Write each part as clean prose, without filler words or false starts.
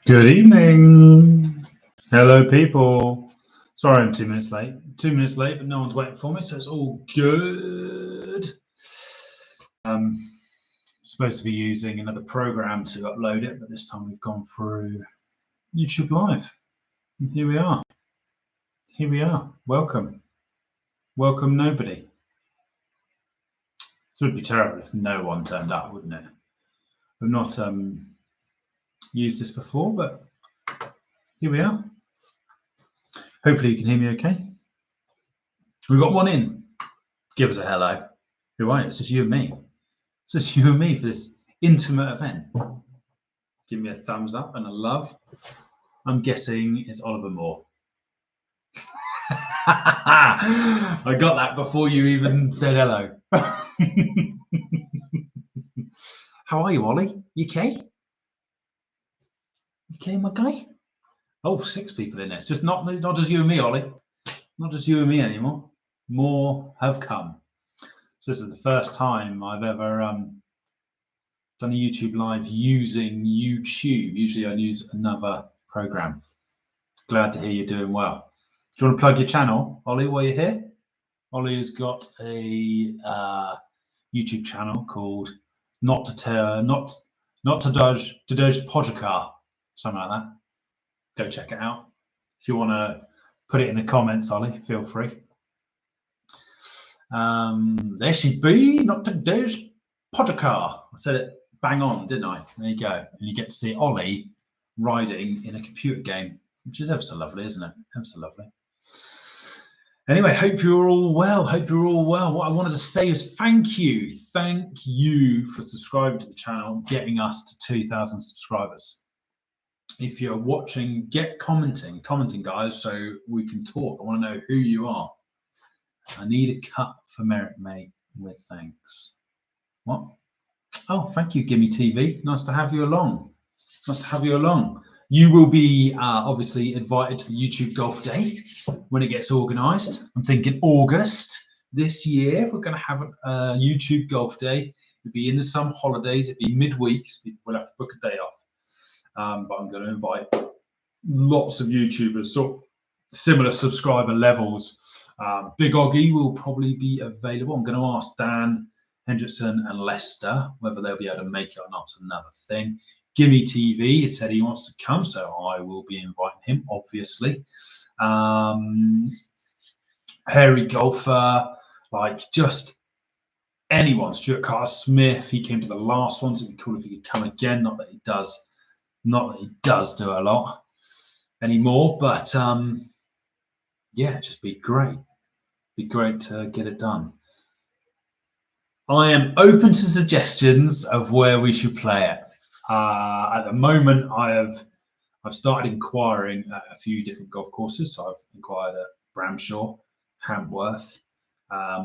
Good evening. Hello, people. Sorry I'm 2 minutes late. 2 minutes late, but no one's waiting for me, so it's all good. Supposed to be using another program to upload it, but this time we've gone through YouTube Live. And here we are. Here we are. Welcome. Welcome, nobody. So it would be terrible if no one turned up, wouldn't it? We've not used this before, but here we are. Hopefully you can hear me okay. We've got one in. Give us a hello. Who are you? It's just you and me. It's just you and me for this intimate event. Give me a thumbs up and a love. I'm guessing it's Oliver Moore. I got that before you even said hello. How are you, Ollie? You okay? You okay, my guy? Oh, 6 people in there. It's just not just you and me, Ollie. Not just you and me anymore. More have come. So this is the first time I've ever done a YouTube live using YouTube. Usually I use another program. Glad to hear you're doing well. Do you want to plug your channel, Ollie, while you're here? Ollie has got a YouTube channel called Not to Dodge Podcast, something like that. Go check it out. If you want to put it in the comments, Ollie, feel free. There she be, Not to Dodge Podcast. I said it bang on, didn't I? There you go. And you get to see Ollie riding in a computer game, which is ever so lovely, isn't it? Ever so lovely. Anyway, hope you're all well. Hope you're all well. What I wanted to say is thank you. Thank you for subscribing to the channel, getting us to 2,000 subscribers. If you're watching, get commenting, guys, so we can talk. I want to know who you are. I need a cut for merit, mate, with thanks. What? Oh, thank you, Gimme TV. Nice to have you along. Nice to have you along. You will be obviously invited to the YouTube Golf Day when it gets organised. I'm thinking August this year. We're going to have a YouTube Golf Day. It'll be in the summer holidays. It'll be midweek. So we'll have to book a day off. But I'm going to invite lots of YouTubers, sort of similar subscriber levels. Big Oggy will probably be available. I'm going to ask Dan Hendrickson and Lester whether they'll be able to make it or not. It's another thing. Gimme TV has said he wants to come, so I will be inviting him, obviously. Hairy Golfer, like just anyone. Stuart Carter Smith, he came to the last one, so it'd be cool if he could come again. Not that he does do a lot anymore, but yeah, just be great. Be great to get it done. I am open to suggestions of where we should play it. At the moment, I've started inquiring at a few different golf courses. So I've inquired at Bramshaw, Hantworth. I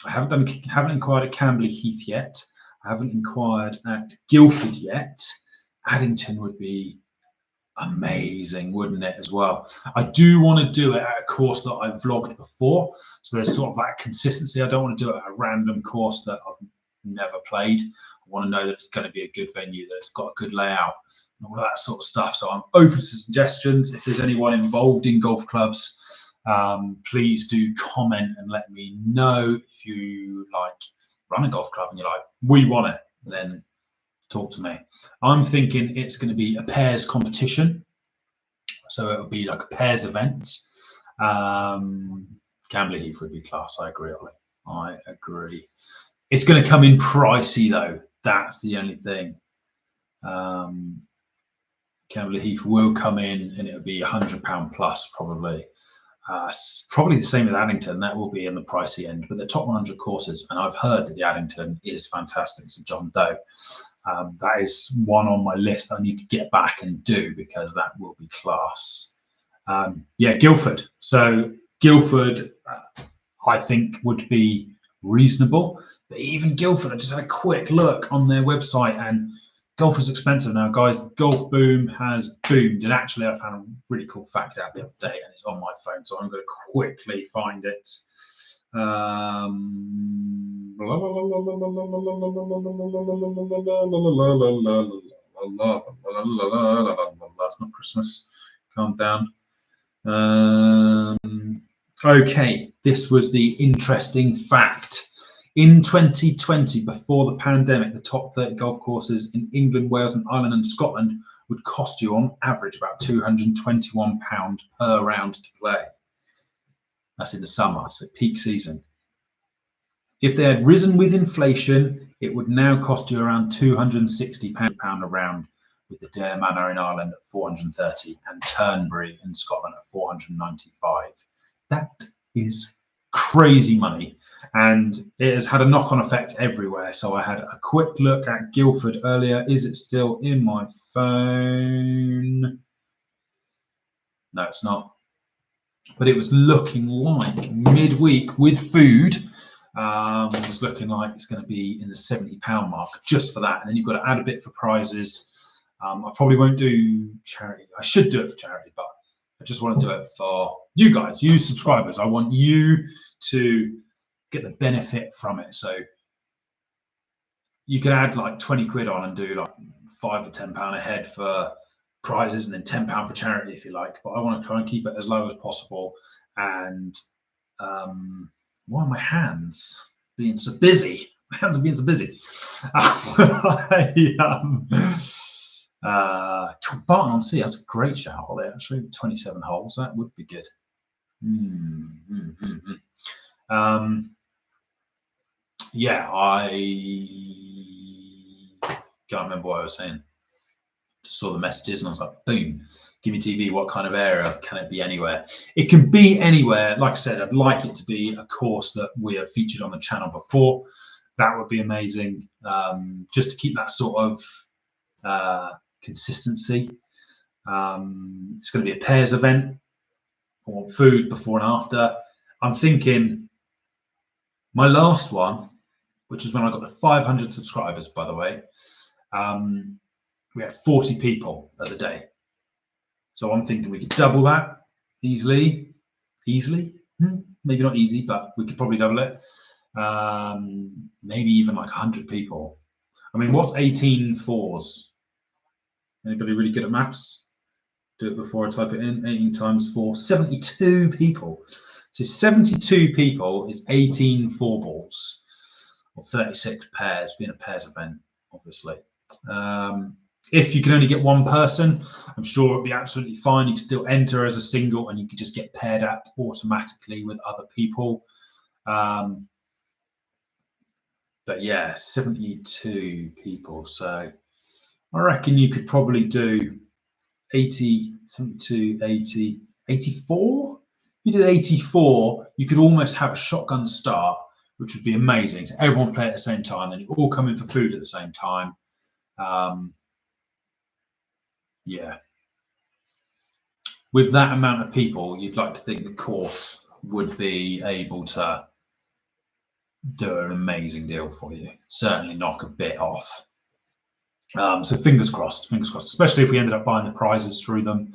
haven't inquired at Camberley Heath yet. I haven't inquired at Guildford yet. Addington would be amazing, wouldn't it, as well? I do want to do it at a course that I've vlogged before, so there's sort of that consistency. I don't want to do it at a random course that I've never played. I want to know that it's going to be a good venue, that it's got a good layout, and all that sort of stuff. So I'm open to suggestions. If there's anyone involved in golf clubs, please do comment and let me know. If you like run a golf club and you're like, we want it, then talk to me. I'm thinking it's going to be a pairs competition, so it'll be like a pairs event. Camberley Heath would be class. I agree, Ollie. I agree. It's going to come in pricey though. That's the only thing. Camberley Heath will come in and it'll be £100 plus probably. Probably the same with Addington. That will be in the pricey end, but the top 100 courses, and I've heard that the Addington is fantastic. It's a John Doe. That is one on my list I need to get back and do because that will be class. Yeah, Guildford. So Guildford, I think would be reasonable. But even Guildford, I just had a quick look on their website and golf is expensive now, guys. The golf boom has boomed. And actually, I found a really cool fact out the other day and it's on my phone. So I'm going to quickly find it. it's not Christmas. Calm down. Okay, this was the interesting fact. In 2020, before the pandemic, the top 30 golf courses in England, Wales, and Ireland and Scotland would cost you on average about £221 per round to play. That's in the summer, so peak season. If they had risen with inflation, it would now cost you around £260 a round, with the Dare Manor in Ireland at 430 and Turnberry in Scotland at 495. That is crazy money, and it has had a knock-on effect everywhere. So I had a quick look at Guildford earlier. Is it still in my phone? No, it's not. But it was looking like midweek with food. It was looking like it's going to be in the £70 mark just for that, and then you've got to add a bit for prizes. I probably won't do charity. I should do it for charity, but I just want to do it for you guys, you subscribers. I want you to get the benefit from it. So you can add like 20 quid on and do like £5 or £10 a head for prizes, and then £10 for charity if you like. But I want to try and keep it as low as possible. And why are my hands being so busy? My hands are being so busy. Barton on Sea, that's a great shout there. Actually, 27 holes, that would be good. Yeah, I can't remember what I was saying. Just saw the messages and I was like, boom, give me TV. What kind of area? Can it be anywhere? It can be anywhere. Like I said, I'd like it to be a course that we have featured on the channel before. That would be amazing. Just to keep that sort of consistency. It's going to be a pairs event. I want food before and after. I'm thinking my last one, which is when I got to 500 subscribers, by the way, we had 40 people at the day. So I'm thinking we could double that easily. Maybe not easy, but we could probably double it. Maybe even like 100 people. I mean, what's 18 fours? Anybody really good at maths? Do it before I type it in. 18 times 4, 72 people. So 72 people is 18 four balls, or 36 pairs, being a pairs event, obviously. If you can only get one person, I'm sure it'll be absolutely fine. You can still enter as a single, and you can just get paired up automatically with other people. But yeah, 72 people. So I reckon you could probably do 80, 72, 80, 84. If you did 84, you could almost have a shotgun start, which would be amazing. So everyone play at the same time, and you all come in for food at the same time. Yeah. With that amount of people, you'd like to think the course would be able to do an amazing deal for you. Certainly knock a bit off. So fingers crossed, especially if we ended up buying the prizes through them.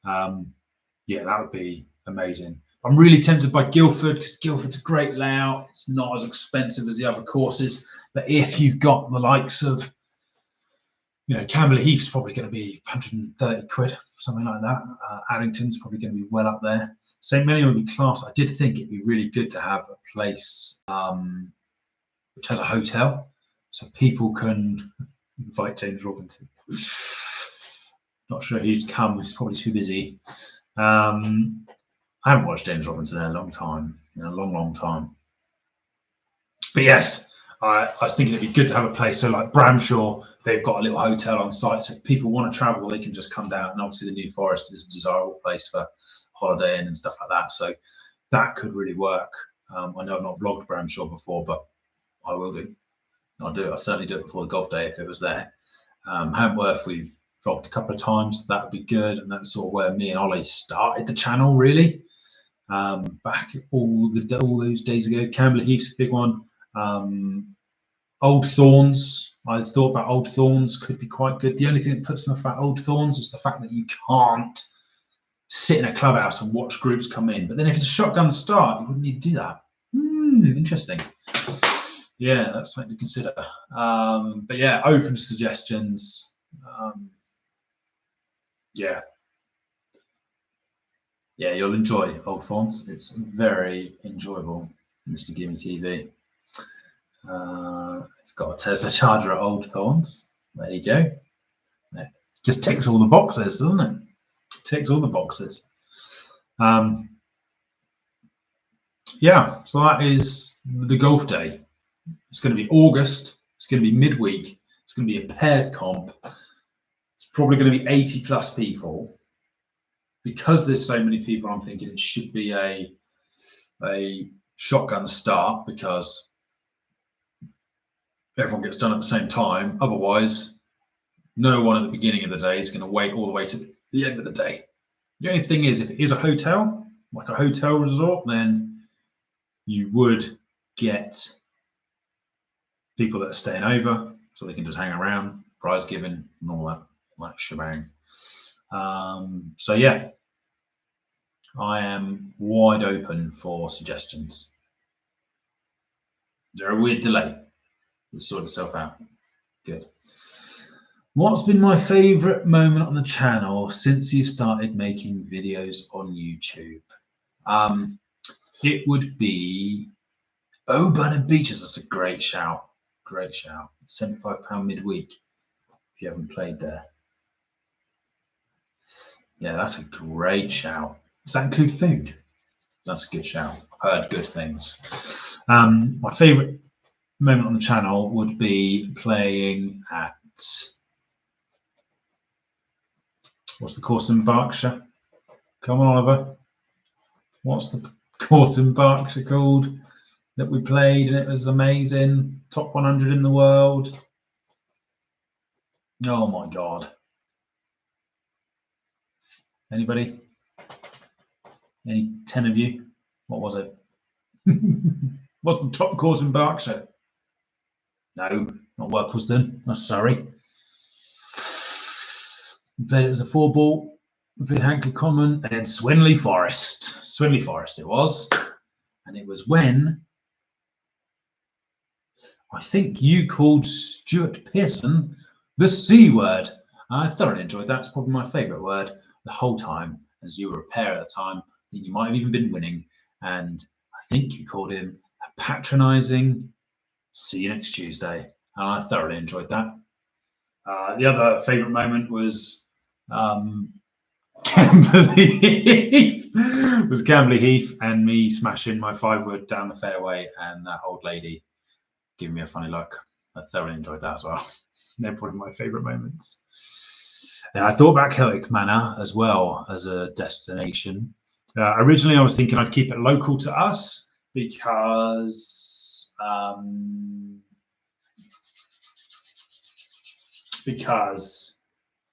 Yeah, that would be amazing. I'm really tempted by Guildford because Guildford's a great layout. It's not as expensive as the other courses, but if you've got the likes of, you know, Camberley Heath's probably going to be 130 quid, something like that. Addington's probably going to be well up there. St. Melian would be class. I did think it'd be really good to have a place which has a hotel, so people can invite James Robinson. Not sure he'd come. He's probably too busy. I haven't watched James Robinson in a long time, long time. But yes, I was thinking it'd be good to have a place. So like Bramshaw, they've got a little hotel on site. So if people want to travel, they can just come down. And obviously the New Forest is a desirable place for holidaying and stuff like that. So that could really work. I know I've not vlogged Bramshaw before, but I will do. I'll certainly do it before the golf day if it was there. Hantworth, we've vlogged a couple of times. That would be good. And that's sort of where me and Ollie started the channel, really. Back all those days ago. Camberley Heath's a big one. Old Thorns, I thought about Old Thorns could be quite good. The only thing that puts me off about Old Thorns is the fact that you can't sit in a clubhouse and watch groups come in. But then if it's a shotgun start, you wouldn't need to do that. Interesting. Yeah, that's something to consider. But yeah, open to suggestions. Yeah. Yeah, you'll enjoy Old Thorns. It's very enjoyable, Mr. Gimme TV. It's got a Tesla charger at Old Thorns. There you go. It just ticks all the boxes, doesn't it? Ticks all the boxes. Yeah, so that is the golf day. It's going to be August. It's going to be midweek. It's going to be a pairs comp. It's probably going to be 80 plus people. Because there's so many people, I'm thinking it should be a shotgun start because everyone gets done at the same time. Otherwise, no one at the beginning of the day is going to wait all the way to the end of the day. The only thing is, if it is a hotel, like a hotel resort, then you would get people that are staying over so they can just hang around, prize giving, and all that shebang. So yeah, I am wide open for suggestions. Is there a weird delay? We'll sort itself out. Good. What's been my favourite moment on the channel since you've started making videos on YouTube? It would be Burnham Beaches. That's a great shout. Great shout. £75 midweek if you haven't played there. Yeah, that's a great shout. Does that include food? That's a good shout. I've heard good things. My favourite moment on the channel would be playing at, what's the course in Berkshire? Come on, Oliver. What's the course in Berkshire called that we played and it was amazing? Top 100 in the world. Oh my God. Anybody? Any 10 of you? What was it? What's the top course in Berkshire? No, not Workelston. I'm sorry. We played it as a 4-ball. We played Hankley Common and then Swinley Forest. Swinley Forest it was. And it was when I think you called Stuart Pearson the C word. I thoroughly enjoyed that. It's probably my favourite word the whole time. As you were a pair at the time, I think you might have even been winning. And I think you called him a patronising see you next Tuesday. And I thoroughly enjoyed that. The other favourite moment was Camberley Heath. Was Camberley Heath and me smashing my 5-wood down the fairway and that old lady giving me a funny look. I thoroughly enjoyed that as well. They're probably my favourite moments. And I thought about Celtic Manor as well as a destination. Originally, I was thinking I'd keep it local to us because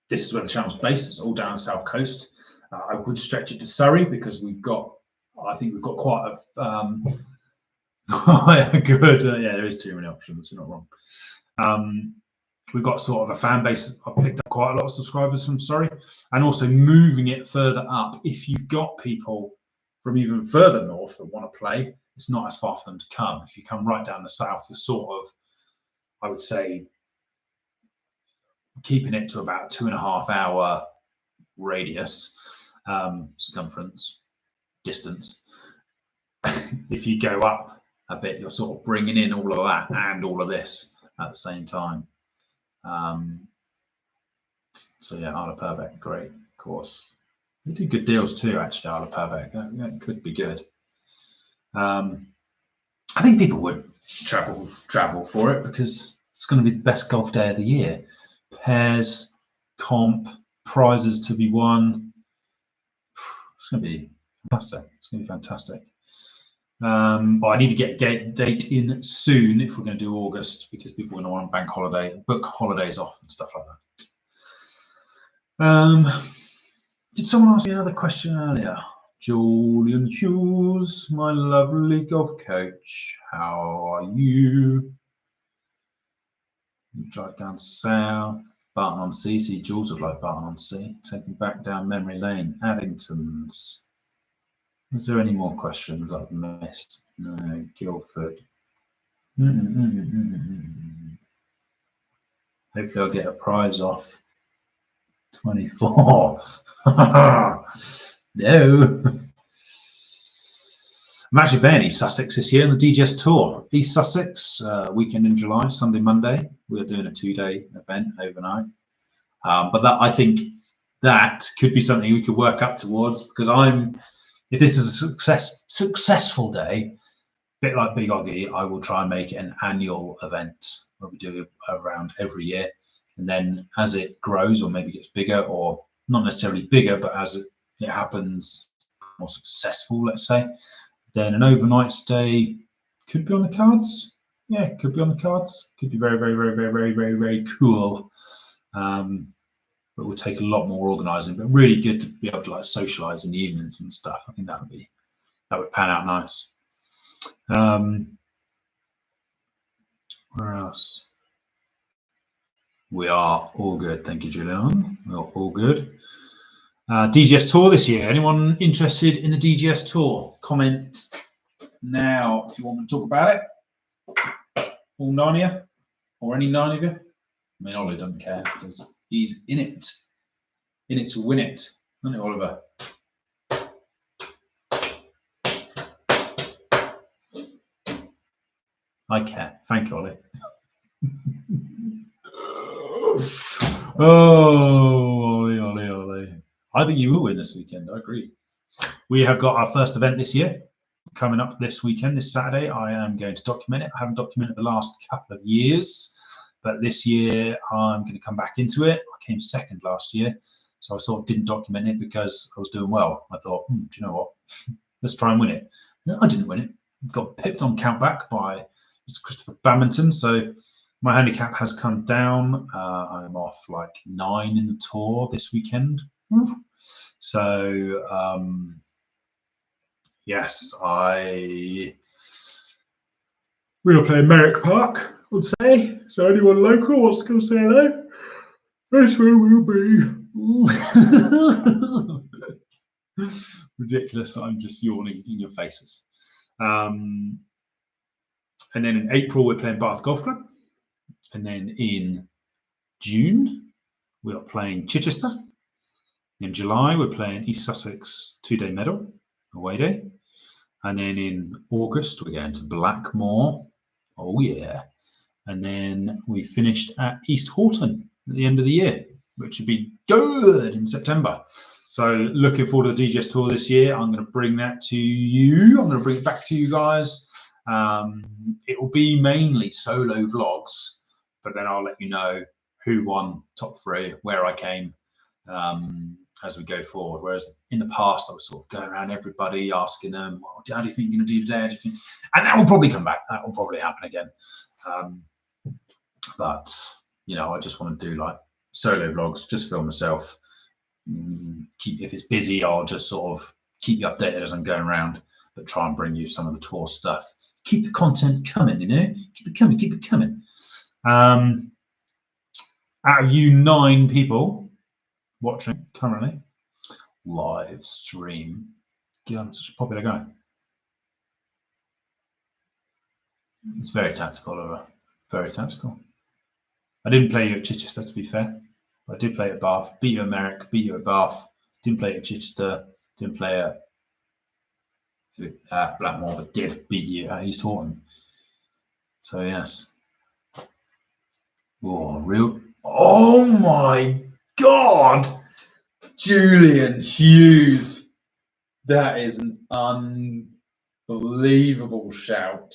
this is where the channel's based. It's all down the south coast. I would stretch it to Surrey because I think we've got quite a good, yeah, there is too many options, you're not wrong. We've got sort of a fan base. I've picked up quite a lot of subscribers from Surrey, and also moving it further up. If you've got people from even further north that want to play, it's not as far for them to come. If you come right down the south, you're sort of, I would say, keeping it to about 2.5 hour radius, circumference, distance. If you go up a bit, you're sort of bringing in all of that and all of this at the same time. So yeah, Isle of Purbeck, great course. They do good deals too, actually. Isle of Purbeck, that could be good. I think people would travel for it because it's going to be the best golf day of the year. Pairs, comp, prizes to be won. It's going to be fantastic. It's going to be fantastic. But I need to get a date in soon if we're going to do August because people are going to want bank holiday, book holidays off and stuff like that. Did someone ask me another question earlier? Julian Hughes, my lovely golf coach. How are you? You drive down south, Barton-on-Sea. See, Jules would like Barton-on-Sea. Taking back down memory lane. Addington's. Is there any more questions I've missed? No, Guildford. Hopefully I'll get a prize off 24. No. I'm actually playing East Sussex this year on the DGS Tour. East Sussex, weekend in July, Sunday, Monday. We're doing a 2-day event overnight. But that, I think that could be something we could work up towards, because if this is a successful day, a bit like Big Oggy, I will try and make it an annual event where we do around every year. And then as it grows or maybe gets bigger, or not necessarily bigger, but as it happens more successful, let's say, then an overnight stay could be on the cards. Yeah, could be on the cards. Could be very, very, very, very, very, very, very cool. But would take a lot more organising. But really good to be able to like socialise in the evenings and stuff. I think that would pan out nice. Where else? We are all good. Thank you, Julian. We're all good. DGS Tour this year. Anyone interested in the DGS Tour? Comment now if you want to talk about it. All 9 of you, or any 9 of you. I mean, Ollie doesn't care because he's in it to win it, isn't it, Oliver? I care. Thank you, Ollie. Oh, Ollie. I think you will win this weekend. I agree. We have got our first event this year coming up this weekend, this Saturday. I am going to document it. I haven't documented the last couple of years, but this year I'm going to come back into it. I came second last year, so I sort of didn't document it because I was doing well. I thought, do you know what? Let's try and win it. I didn't win it. Got pipped on countback by Mr. Christopher Badminton, so my handicap has come down. I'm off like 9 in the Tour this weekend. So, yes, we'll play Merrick Park, I would say. So anyone local wants to come say hello, that's where we'll be. Ridiculous. I'm just yawning in your faces. And then in April, we're playing Bath Golf Club. And then in June, we are playing Chichester. In July, we're playing East Sussex 2-day medal, away day. And then in August, we're going to Blackmore. Oh, yeah. And then we finished at East Horton at the end of the year, which would be good in September. So looking forward to the DGS Tour this year. I'm going to bring that to you. I'm going to bring it back to you guys. It will be mainly solo vlogs, but then I'll let you know who won top 3, where I came, as we go forward. Whereas in the past, I was sort of going around everybody, asking them, well, how do you think you're going to do today? And that will probably come back. That will probably happen again. But, you know, I just want to do like solo vlogs, just film myself. If it's busy, I'll just sort of keep you updated as I'm going around, but try and bring you some of the tour stuff. Keep the content coming, you know, keep it coming. Out of you 9 people watching currently, live stream. Yeah, I'm such a popular guy. It's very tactical, Oliver. Very tactical. I didn't play you at Chichester, to be fair. I did play at Bath. Beat you at Merrick. Beat you at Bath. Didn't play at Chichester. Didn't play at Blackmore, but did beat you at East Horton. So yes. Oh, real. Oh my God, Julian Hughes. That is an unbelievable shout.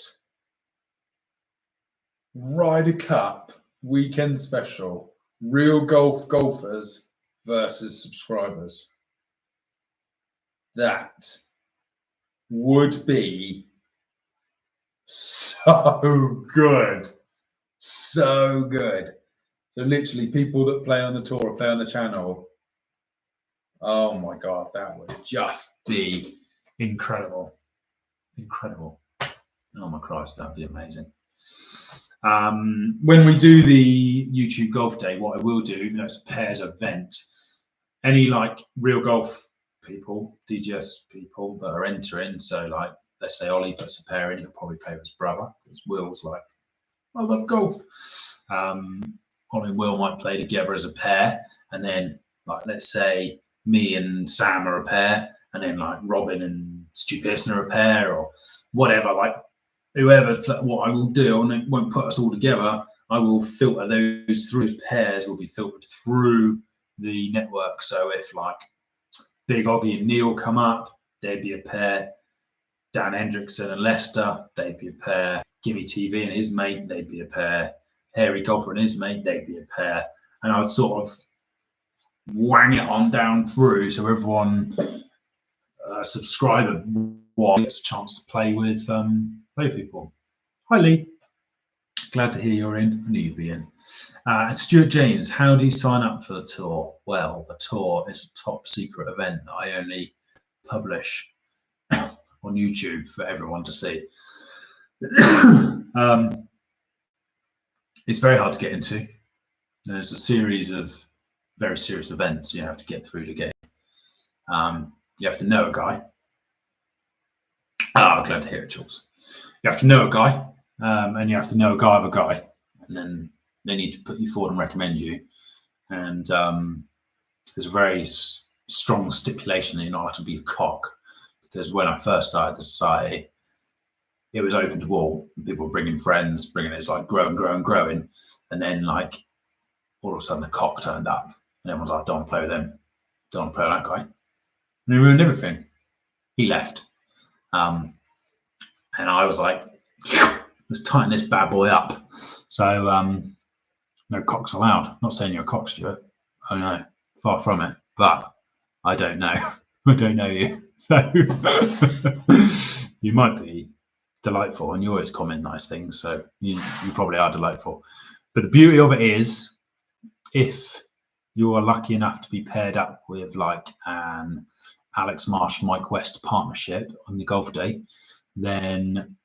Ryder Cup weekend special. Real golfers versus subscribers. That would be so good. So good. So literally people that play on the tour, play on the channel. Oh my God, that would just be incredible. Incredible. Oh my Christ, that'd be amazing. When we do the YouTube Golf Day, what I will do, even though it's a pairs event, any like real golf people, DGS people that are entering, so like let's say Ollie puts a pair in, he'll probably play with his brother, because Will's like, I love golf. Ollie and Will might play together as a pair, and then like let's say me and Sam are a pair, and then like Robin and Stu Pearson are a pair, or whatever. Like whoever, what I will do, and it won't put us all together. I will filter those through. Those pairs will be filtered through the network. So if like Big Oggy and Neil come up, they'd be a pair. Dan Hendrickson and Lester, they'd be a pair. Gimme TV and his mate, they'd be a pair. Hairy Golfer and his mate, they'd be a pair. And I would sort of wang it on down through, so everyone, subscriber one, gets a chance to play with people. Hi Lee, glad to hear you're in. I knew you'd be in. Stuart James, how do you sign up for the tour? Well, the tour is a top secret event that I only publish on YouTube for everyone to see. It's very hard to get into. There's a series of very serious events you have to get through to get in. You have to know a guy. Oh, glad to hear it, Jules. You have to know a guy, and you have to know a guy of a guy, and then they need to put you forward and recommend you. And there's a very strong stipulation that you're not allowed to be a cock, because when I first started the society, it was open to all. People were bringing friends, bringing it, like growing, and then like all of a sudden a cock turned up, and everyone's like, "Don't play with him, don't play with that guy," and he ruined everything. He left, and I was like, "Let's tighten this bad boy up." So no cocks allowed. Not saying you're a cock, Stuart. Oh no, far from it. But I don't know. I don't know you, so you might be delightful, and you always comment nice things, so you probably are delightful. But the beauty of it is, if you are lucky enough to be paired up with like an Alex Marsh, Mike West partnership on the golf day, then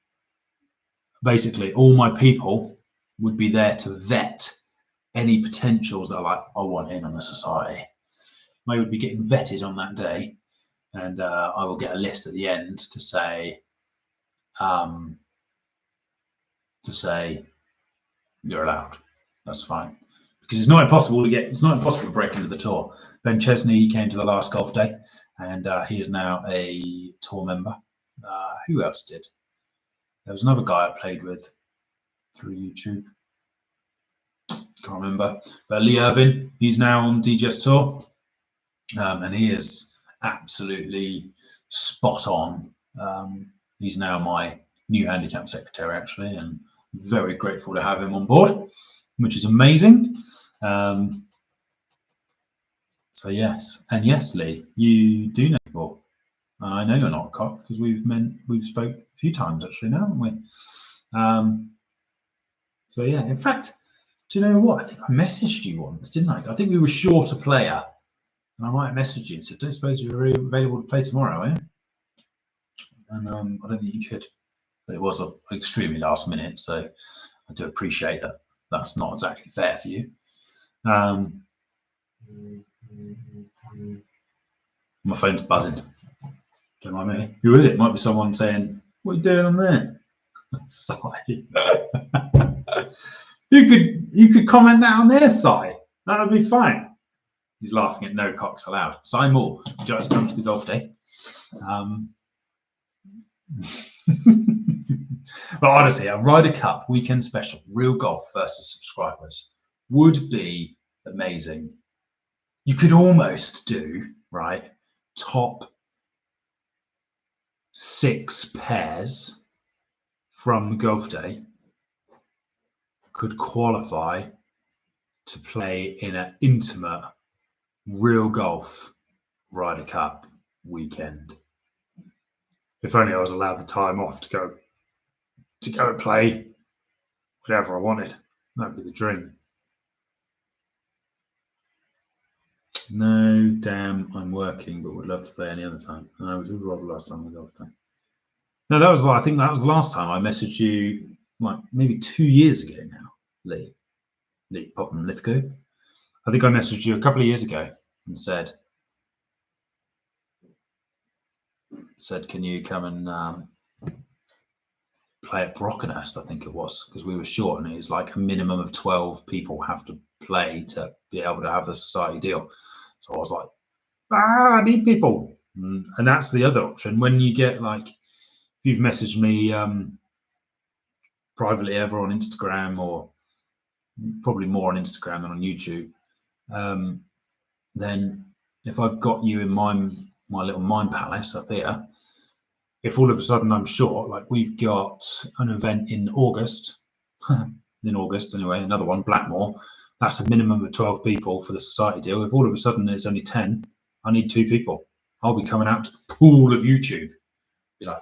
basically all my people would be there to vet any potentials that are like, I want in on the society. They would be getting vetted on that day, and I will get a list at the end to say you're allowed. That's fine, because it's not impossible to break into the tour. Ben Chesney, he came to the last golf day, and he is now a tour member. Who else did? There was another guy I played with through YouTube. Can't remember. But Lee Irvin, he's now on DGS Tour, and he is absolutely spot on. He's now my new handicap secretary, actually, and very grateful to have him on board, which is amazing. So yes, and yes, Lee, you do know people. And I know you're not a cock, because we've spoke a few times actually now, haven't we? So yeah, in fact, do you know what? I think I messaged you once, didn't I? I think we were short a player, and I might have messaged you and said, "Don't suppose you're available to play tomorrow, eh?" And I don't think you could, but it was extremely last minute, so I do appreciate that. That's not exactly fair for you. My phone's buzzing. Don't mind me. Who is it? Might be someone saying, "What are you doing on there?" Sorry. You could comment that on their side. That would be fine. He's laughing at no cocks allowed. Simon, just come to the golf day. But honestly, a Ryder Cup weekend special, real golf versus subscribers, would be amazing. You could almost do, right, top 6 pairs from the golf day could qualify to play in an intimate real golf Ryder Cup weekend. If only I was allowed the time off to go and play whatever I wanted. That'd be the dream. No, damn, I'm working, but would love to play any other time. And I was with Rob last time on the golf time. No, I think that was the last time I messaged you, like maybe 2 years ago now, Lee Popman Lithgow. I think I messaged you a couple of years ago and said, can you come and play at Brockenhurst, I think it was, because we were short, and it was like a minimum of 12 people have to play to be able to have the society deal. So I was like, I need people. And that's the other option. When you get like, if you've messaged me privately ever on Instagram, or probably more on Instagram than on YouTube, then if I've got you in my little mind palace up here, if all of a sudden I'm short, like we've got an event in August, anyway, another one, Blackmore, that's a minimum of 12 people for the society deal. If all of a sudden there's only 10, I need 2 people. I'll be coming out to the pool of YouTube. Be like,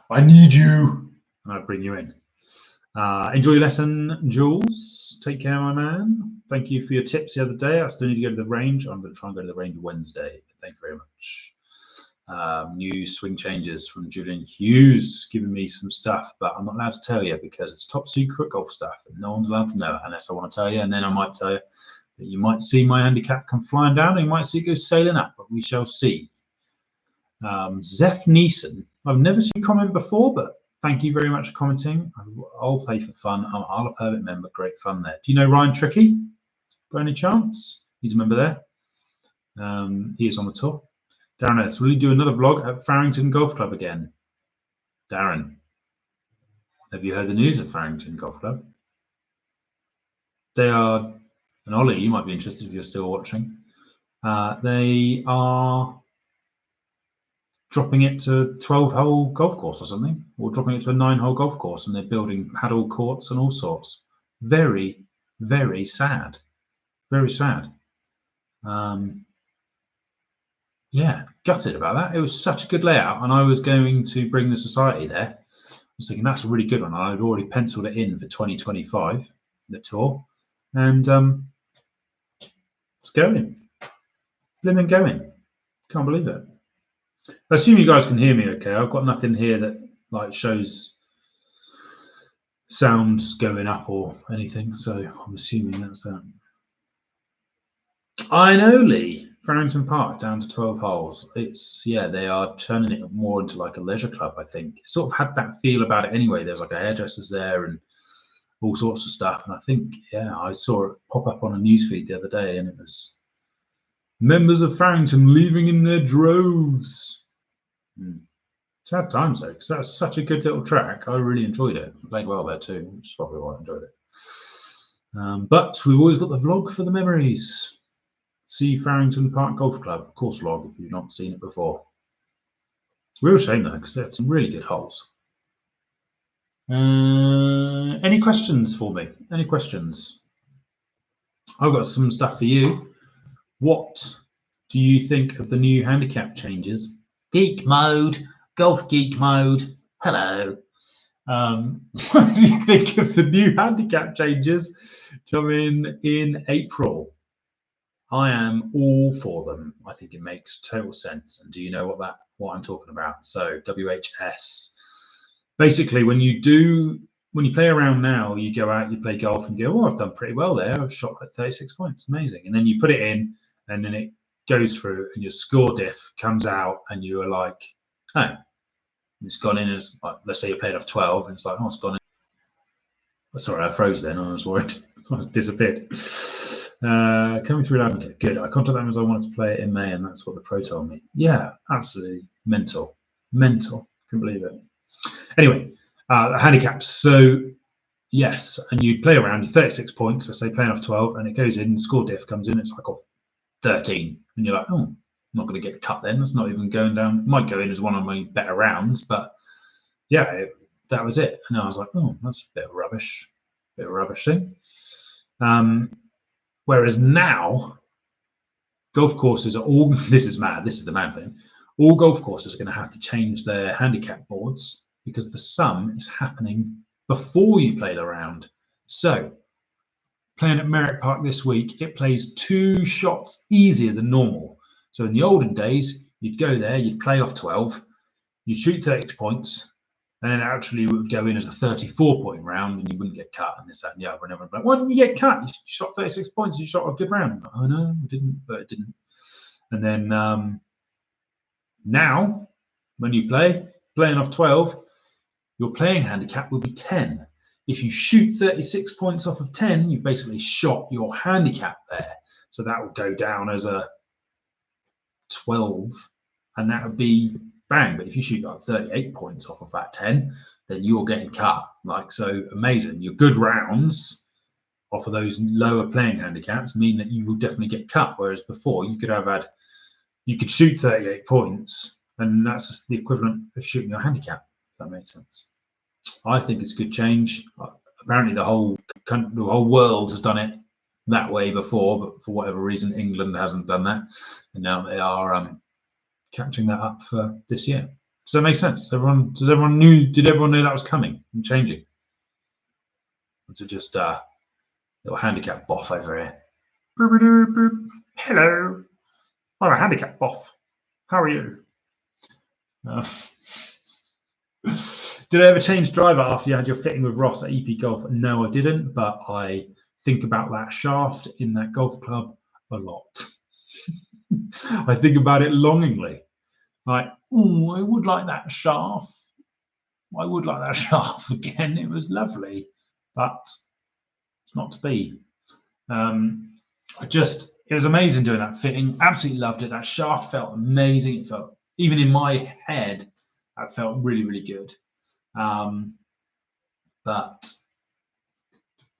I need you. And I'll bring you in. Enjoy your lesson, Jules. Take care, my man. Thank you for your tips the other day. I still need to go to the range. I'm going to try and go to the range Wednesday. Thank you very much. New swing changes from Julian Hughes, giving me some stuff, but I'm not allowed to tell you because it's top secret golf stuff and no one's allowed to know it unless I want to tell you, and then I might tell you that you might see my handicap come flying down and you might see it go sailing up, but we shall see. Zeph Neeson, I've never seen you comment before, but thank you very much for commenting. I'll play for fun. I'm a permit member. Great fun there. Do you know Ryan Tricky by any chance? He's a member there. He is on the tour. Darren S, will you do another vlog at Farrington Golf Club again? Darren, have you heard the news of Farrington Golf Club? They are, and Ollie, you might be interested if you're still watching. They are dropping it to 12-hole golf course or something, or dropping it to a 9-hole golf course, and they're building paddle courts and all sorts. Very, very sad. Very sad. Yeah, gutted about that. It was such a good layout, and I was going to bring the society there. I was thinking that's a really good one. I'd already penciled it in for 2025, the tour, and it's going. Blimmin' going. Can't believe it. I assume you guys can hear me okay. I've got nothing here that like shows sounds going up or anything, so I'm assuming that's that. I know, Lee. Farrington Park down to 12 holes. It's, yeah, they are turning it more into like a leisure club, I think. It sort of had that feel about it anyway. There's like a hairdresser's there and all sorts of stuff. And I think, yeah, I saw it pop up on a newsfeed the other day, and it was members of Farrington leaving in their droves. Sad times though, because that's such a good little track. I really enjoyed it. I played well there too, which is probably why I enjoyed it. But we've always got the vlog for the memories. See Farrington Park Golf Club course log if you've not seen it before. Real shame though, because they had some really good holes. Any questions for me? Any questions? I've got some stuff for you. What do you think of the new handicap changes? Geek mode, golf geek mode. Hello. What do you think of the new handicap changes coming in April? I am all for them. I think it makes total sense. And do you know what I'm talking about? So WHS. Basically, when you play around now, you go out, you play golf and go, oh, I've done pretty well there. I've shot like 36 points. Amazing. And then you put it in and then it goes through and your score diff comes out and you are like, oh, it's gone in as, like, let's say you played off 12 and it's like, oh, it's gone in. Sorry, I froze then. I was worried. I disappeared. Coming through loud. Good. I contacted them as I wanted to play it in May, and that's what the pro told me. Yeah, absolutely mental. Couldn't believe it. Anyway, handicaps. So yes, and you play around. You're 36 points. Let's say playing off 12, and it goes in. Score diff comes in. It's like off 13, and you're like, oh, I'm not going to get cut then. That's not even going down. It might go in as one of my better rounds, but yeah, that was it. And I was like, oh, that's a bit of rubbish. Thing. Whereas now, golf courses are all, this is mad, this is the mad thing, all golf courses are going to have to change their handicap boards because the sum is happening before you play the round. So, playing at Merrick Park this week, it plays 2 shots easier than normal. So in the olden days, you'd go there, you'd play off 12, you'd shoot 30 points, and then actually it would go in as a 34-point round and you wouldn't get cut and this, that, and the other. And everyone would be like, why didn't you get cut? You shot 36 points, you shot a good round. Oh, no, I didn't, but it didn't. And then now, when you playing off 12, your playing handicap will be 10. If you shoot 36 points off of 10, you basically shot your handicap there. So that would go down as a 12, and that would be bang. But if you shoot like 38 points off of that 10, then you're getting cut. Like, so amazing. Your good rounds off of those lower playing handicaps mean that you will definitely get cut. Whereas before you could shoot 38 points, and that's just the equivalent of shooting your handicap, if that makes sense. I think it's a good change. Apparently the whole world has done it that way before, but for whatever reason England hasn't done that, and now they are catching that up for this year. Does that make sense? Did everyone know that was coming and changing? Or to just little handicap boff over here. Hello, I'm a handicap boff. How are you? Did I ever change driver after you had your fitting with Ross at EP Golf? No, I didn't, but I think about that shaft in that golf club a lot. I think about it longingly. Like, oh, I would like that shaft. I would like that shaft again. It was lovely, but it's not to be. It was amazing doing that fitting. Absolutely loved it. That shaft felt amazing. It felt, even in my head, that felt really, really good. But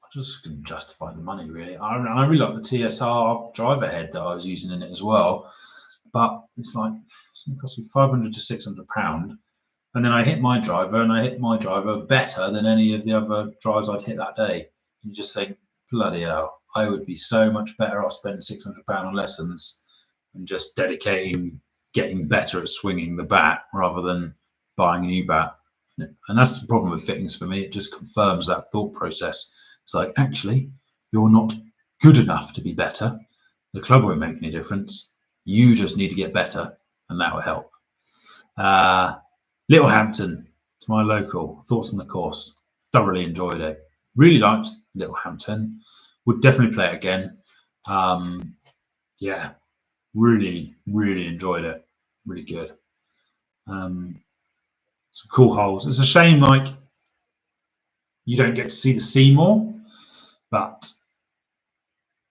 I just couldn't justify the money, really. I really like the TSR driver head that I was using in it as well, but it's like, it's going to cost me £500 to £600, and then I hit my driver better than any of the other drives I'd hit that day. You just think, bloody hell, I would be so much better off spending £600 on lessons and just dedicating getting better at swinging the bat rather than buying a new bat. And that's the problem with fittings for me. It just confirms that thought process. It's like, actually, you're not good enough to be better. The club won't make any difference. You just need to get better, and that will help. Littlehampton, it's my local. Thoughts on the course? Thoroughly enjoyed it. Really liked Littlehampton. Would definitely play it again. Yeah, really, really enjoyed it. Really good. Some cool holes. It's a shame, like, you don't get to see the Seymour, but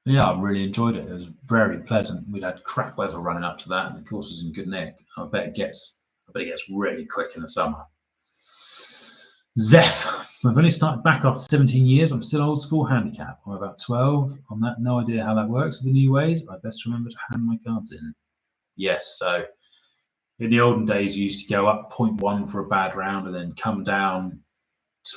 yeah, I really enjoyed it. It was very pleasant. We'd had crap weather running up to that, and the course was in good nick. I bet it gets really quick in the summer. Zeph, I've only started back after 17 years. I'm still old school handicap. I'm about 12 on that. No idea how that works with the new ways. I best remember to hand my cards in. Yes, so in the olden days, you used to go up 0.1 for a bad round and then come down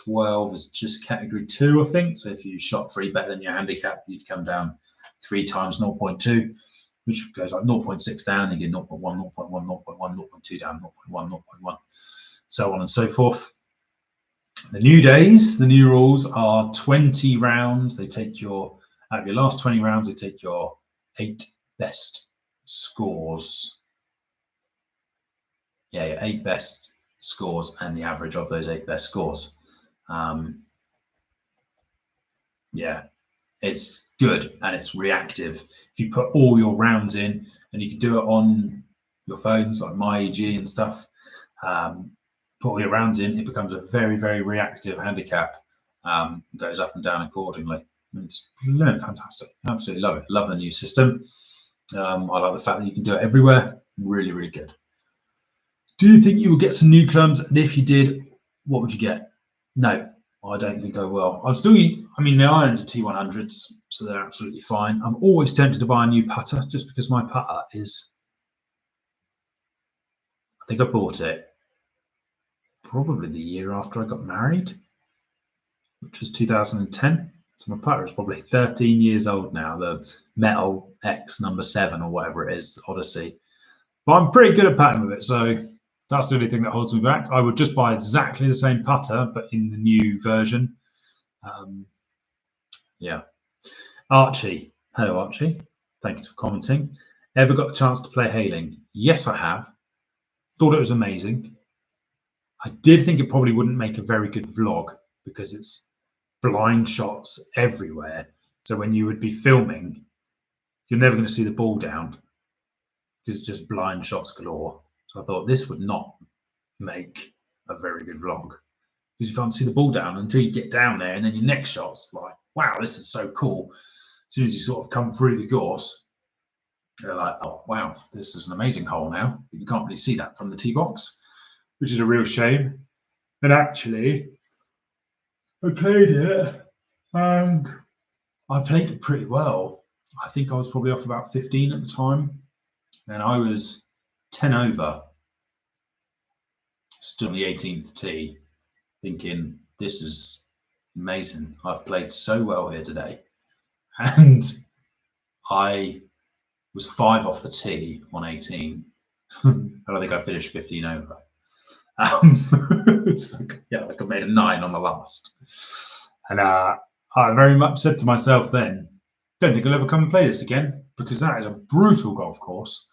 12 as just category 2, I think. So if you shot 3 better than your handicap, you'd come down 3 times 0.2, which goes like 0.6 down, you get 0.1, 0.1, 0.1, 0.2 down, 0.1, 0.1, so on and so forth. The new days, the new rules are 20 rounds. They take out of your last 20 rounds, they take your 8 best scores. Yeah, your 8 best scores and the average of those 8 best scores. Yeah, it's good and it's reactive. If you put all your rounds in, and you can do it on your phones like MyEG and stuff, put all your rounds in, it becomes a very, very reactive handicap. Goes up and down accordingly. It's fantastic. Absolutely love it. Love the new system. I like the fact that you can do it everywhere. Really, really good. Do you think you will get some new clubs? And if you did, what would you get? No, I don't think I will. My irons are T100s, so they're absolutely fine. I'm always tempted to buy a new putter just because my putter is, I think I bought it probably the year after I got married, which was 2010. So my putter is probably 13 years old now, the Metal X #7 or whatever it is, Odyssey. But I'm pretty good at putting with it, so that's the only thing that holds me back. I would just buy exactly the same putter, but in the new version. Yeah. Archie. Hello, Archie. Thank you for commenting. Ever got a chance to play Hailing? Yes, I have. Thought it was amazing. I did think it probably wouldn't make a very good vlog because it's blind shots everywhere. So when you would be filming, you're never going to see the ball down because it's just blind shots galore. So I thought this would not make a very good vlog because you can't see the ball down until you get down there, and then your next shot's like, wow, this is so cool. As soon as you sort of come through the gorse, you're like, oh wow, this is an amazing hole now. But you can't really see that from the tee box, which is a real shame. And actually, I played it, and I played it pretty well. I think I was probably off about 15 at the time, and I was 10 over, stood on the 18th tee, thinking, this is amazing. I've played so well here today. And I was 5 off the tee on 18. And I think I finished 15 over. Like I made a 9 on the last. And I very much said to myself then, don't think I'll ever come and play this again, because that is a brutal golf course.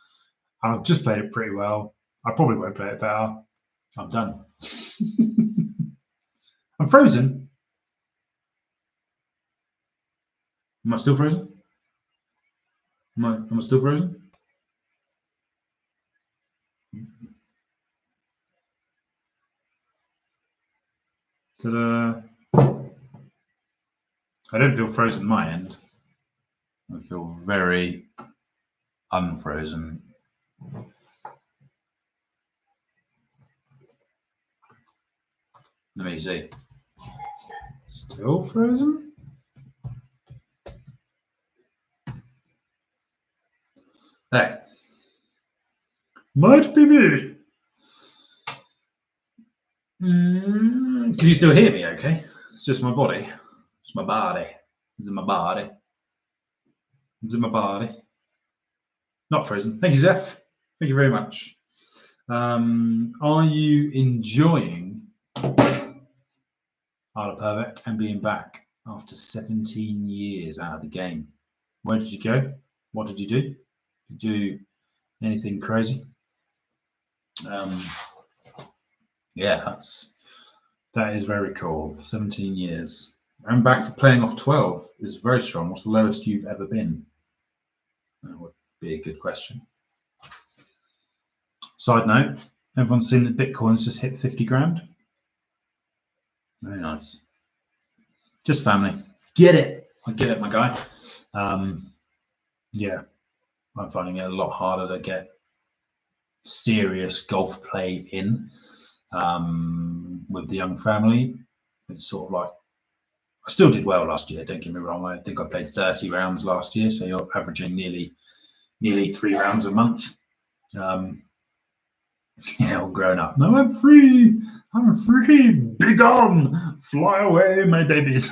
And I've just played it pretty well. I probably won't play it better. I'm done. I'm frozen. Am I still frozen? Am I still frozen? Ta-da. I don't feel frozen my end. I feel very unfrozen. Let me see. Still frozen? Hey. Might be me. Can you still hear me okay? It's just my body. It's my body. It's in my body. It's in my body. Not frozen. Thank you, Zeph. Thank you very much. Are you enjoying Isle of Purbeck and being back after 17 years out of the game? Where did you go? What did you do? Did you do anything crazy? Yeah, that is very cool. 17 years. And back playing off 12 is very strong. What's the lowest you've ever been? That would be a good question. Side note, everyone's seen that Bitcoin's just hit 50 grand. Very nice. Just family. Get it. I get it, my guy. Yeah, I'm finding it a lot harder to get serious golf play in with the young family. It's sort of like, I still did well last year, don't get me wrong. I think I played 30 rounds last year, so you're averaging nearly 3 rounds a month. Yeah, all grown up. No, I'm free. I'm free. Be gone. Fly away, my babies.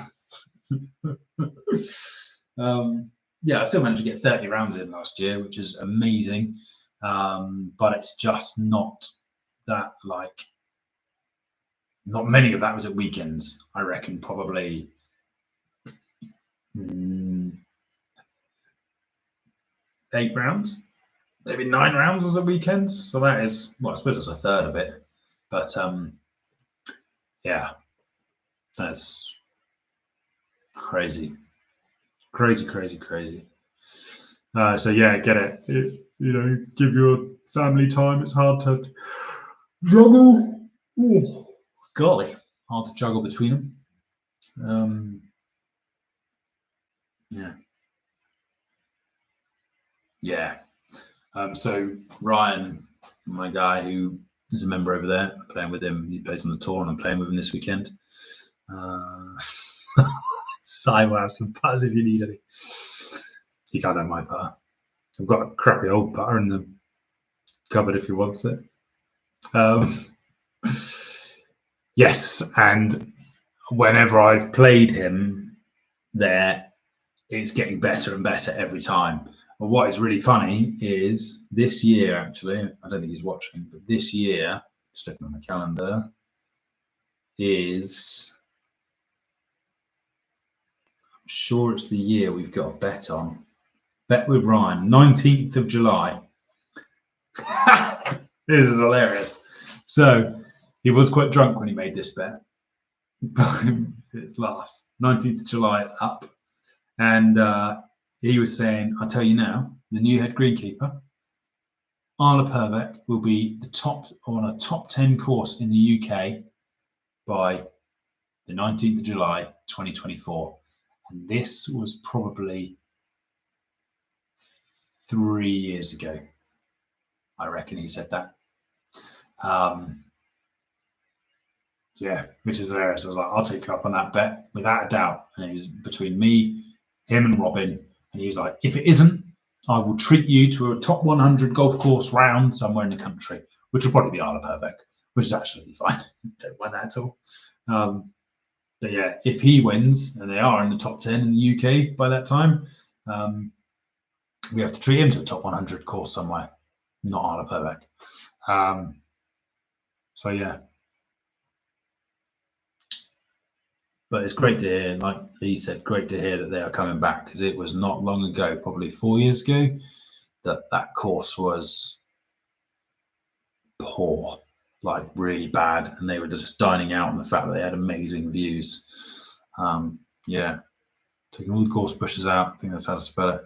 Yeah, I still managed to get 30 rounds in last year, which is amazing. But it's just not that, like, not many of that was at weekends. I reckon probably 8 rounds, maybe 9 rounds was at weekends. So that is, well, I suppose that's a third of it. But yeah, that's crazy. Crazy. So yeah, get it. Give your family time. It's hard to juggle. Oh, golly, hard to juggle between them. Yeah. So Ryan, my guy who is a member over there, playing with him. He plays on the tour, and I'm playing with him this weekend. Si will have some putters if you need any. You can't have my putter. I've got a crappy old putter in the cupboard if he wants it. Yes, and whenever I've played him there, it's getting better and better every time. But what is really funny is this year, actually, I don't think he's watching, but this year, just looking on the calendar, is, I'm sure it's the year we've got a bet on. Bet with Ryan, 19th of July. This is hilarious. So he was quite drunk when he made this bet. It's last 19th of July, it's up. And he was saying, I'll tell you now, the new head greenkeeper, Isle of Purbeck, will be the top on a top 10 course in the UK by the 19th of July, 2024. And this was probably 3 years ago. I reckon he said that. Yeah, which is hilarious. I was like, I'll take you up on that bet without a doubt. And it was between me, him, and Robin. And he was like, if it isn't, I will treat you to a top 100 golf course round somewhere in the country, which will probably be Isle of Purbeck, which is absolutely fine. Don't mind that at all. But yeah, if he wins, and they are in the top 10 in the UK by that time, we have to treat him to a top 100 course somewhere, not Isle of Purbeck. So yeah. But it's great to hear, like he said, great to hear that they are coming back, because it was not long ago, probably 4 years ago, that course was poor, like really bad, and they were just dining out on the fact that they had amazing views. Yeah, taking all the gorse bushes out, I think that's how to spell it.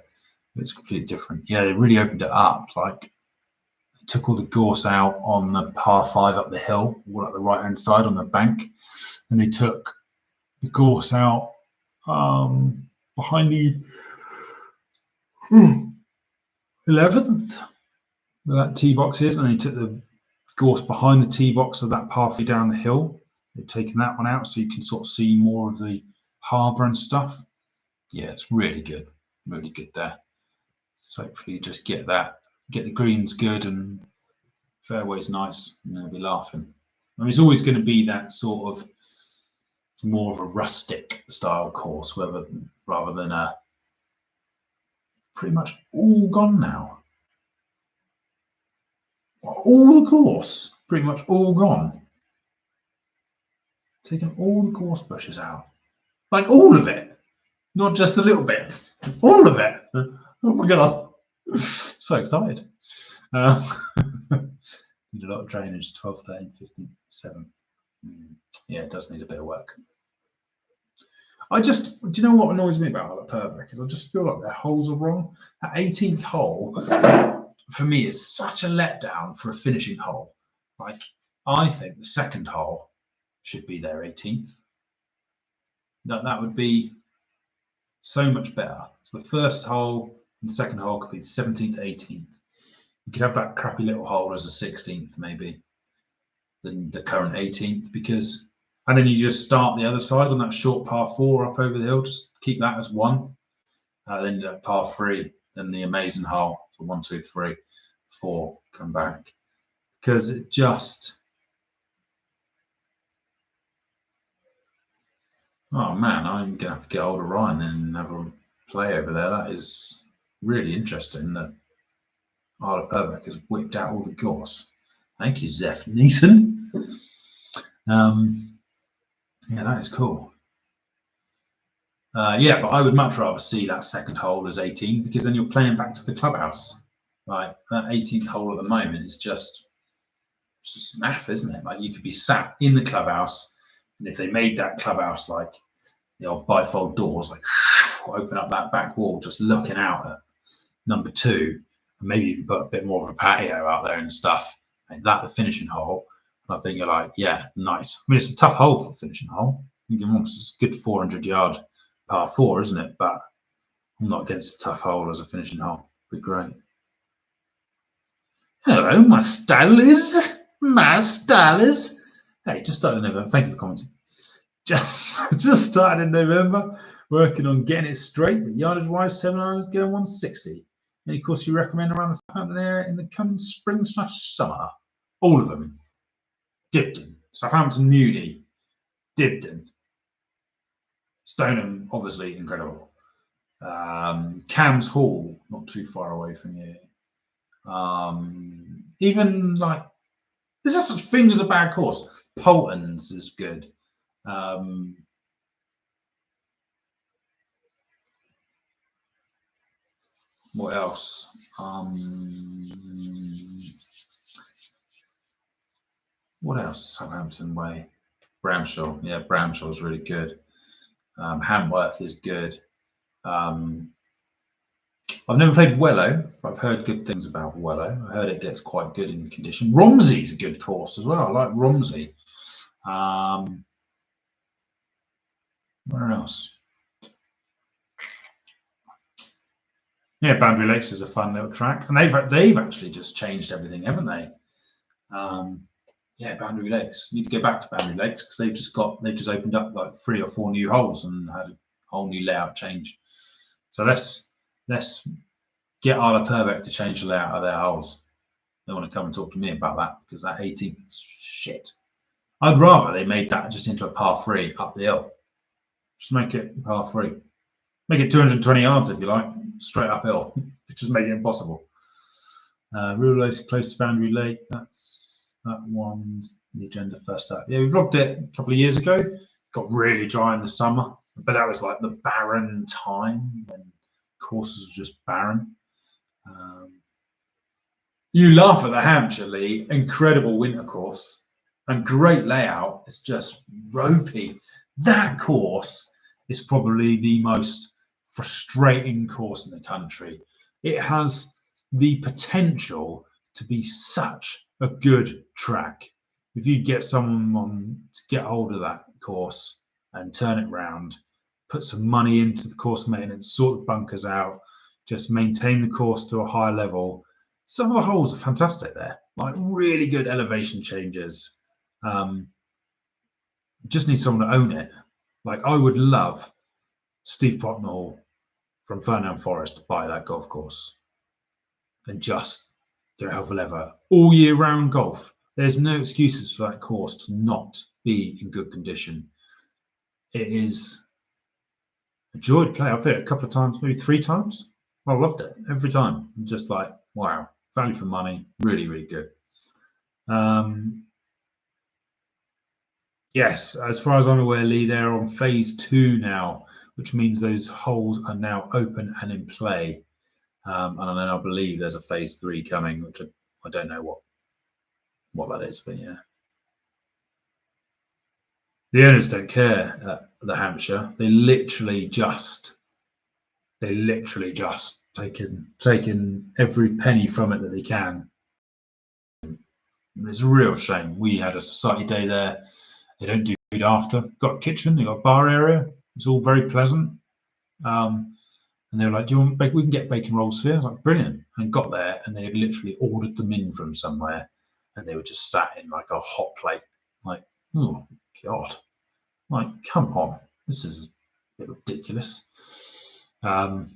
It's completely different. Yeah, they really opened it up. Like, they took all the gorse out on the par 5 up the hill, all at the right hand side on the bank, and they took the gorse out behind the 11th, where that tee box is, and they took the gorse behind the tee box of that pathway down the hill. They've taken that one out so you can sort of see more of the harbour and stuff. Yeah, it's really good there. So hopefully you just get the greens good and fairways nice, and they'll be laughing. I mean, it's always going to be that sort of more of a rustic style course, rather than a pretty much all gone now. All the course, pretty much all gone. Taking all the gorse bushes out, like all of it, not just the little bits, all of it. Oh my god, so excited. Need a lot of drainage. 12th, 13th, 15th, 7th. Yeah, it does need a bit of work. Do you know what annoys me about Isle of Purbeck is I just feel like their holes are wrong. That 18th hole, for me, is such a letdown for a finishing hole. Like, I think the second hole should be their 18th. That would be so much better. So the first hole and the second hole could be the 17th, 18th. You could have that crappy little hole as a 16th, maybe, than the current 18th, because, and then you just start the other side on that short par 4 up over the hill. Just keep that as 1. Then par 3, then the amazing hole. So 1, 2, 3, 4, come back, because it just. Oh man, I'm gonna have to get hold of Ryan and have a play over there. That is really interesting that Isle of Purbeck has whipped out all the gorse. Thank you, Zeph Neeson. Yeah, that is cool. Yeah, but I would much rather see that second hole as 18, because then you're playing back to the clubhouse. Like, that 18th hole at the moment is just naff, isn't it? Like, you could be sat in the clubhouse, and if they made that clubhouse like the old bifold doors, like open up that back wall, just looking out at number 2, and maybe you can put a bit more of a patio out there and stuff, and that the finishing hole. And I think you're like, yeah, nice. I mean, it's a tough hole for a finishing hole. It's a good 400-yard par 4, isn't it? But I'm not against a tough hole as a finishing hole. It'd be great. Hello, my stylers. Hey, just started in November. Thank you for commenting. Just started in November, working on getting it straight. But yardage wise, 7 irons going 160. Any course you recommend around the Southampton area in the coming spring/summer? All of them. Dibden, Southampton Muni, Dibden, Stoneham, obviously incredible. Cams Hall, not too far away from you. Even like, there's just such thing as a bad course. Polton's is good. What else? What else? Southampton Way. Bramshaw. Yeah, Bramshaw is really good. Hantworth is good. I've never played Wellow. I've heard good things about Wellow. I heard it gets quite good in condition. Romsey's a good course as well. I like Romsey. Where else? Yeah, Boundary Lakes is a fun little track, and they've actually just changed everything, haven't they? Yeah, Boundary Lakes. Need to go back to Boundary Lakes because they've just opened up like 3 or 4 new holes and had a whole new layout change. So let's get Isla Purbeck to change the layout of their holes. They want to come and talk to me about that because that 18th is shit. I'd rather they made that just into a par 3 up the hill. Just make it par 3. Make it 220 yards if you like, straight uphill. Just make it impossible. Real close to Boundary Lake. That one's the agenda first up. Yeah, we vlogged it a couple of years ago. Got really dry in the summer, but that was like the barren time when courses were just barren. You laugh at the Hampshire Lee, incredible winter course and great layout. It's just ropey. That course is probably the most frustrating course in the country. It has the potential to be such a good track. If you get someone to get hold of that course and turn it round, put some money into the course maintenance, sort the bunkers out, just maintain the course to a high level. Some of the holes are fantastic there, like really good elevation changes. Just need someone to own it. Like I would love Steve Potnall from Fernham Forest to buy that golf course and just go hell for leather all year round golf. There's no excuses for that course to not be in good condition. It is a joy to play. I've played it a couple of times, maybe 3 times. I loved it every time. I'm just like, wow, value for money, really, really good. Yes, as far as I'm aware, Lee, they're on phase 2 now, which means those holes are now open and in play. And then I believe there's a phase 3 coming, which I don't know what that is, but yeah. The owners don't care at the Hampshire. They literally just taken every penny from it that they can. It's a real shame. We had a society day there. They don't do food after. Got a kitchen, they got a bar area. It's all very pleasant. And they were like, "Do you want bacon? We can get bacon rolls here." I was like, "Brilliant!" And got there, and they had literally ordered them in from somewhere, and they were just sat in like a hot plate. Like, oh god! Like, come on, this is a bit ridiculous. How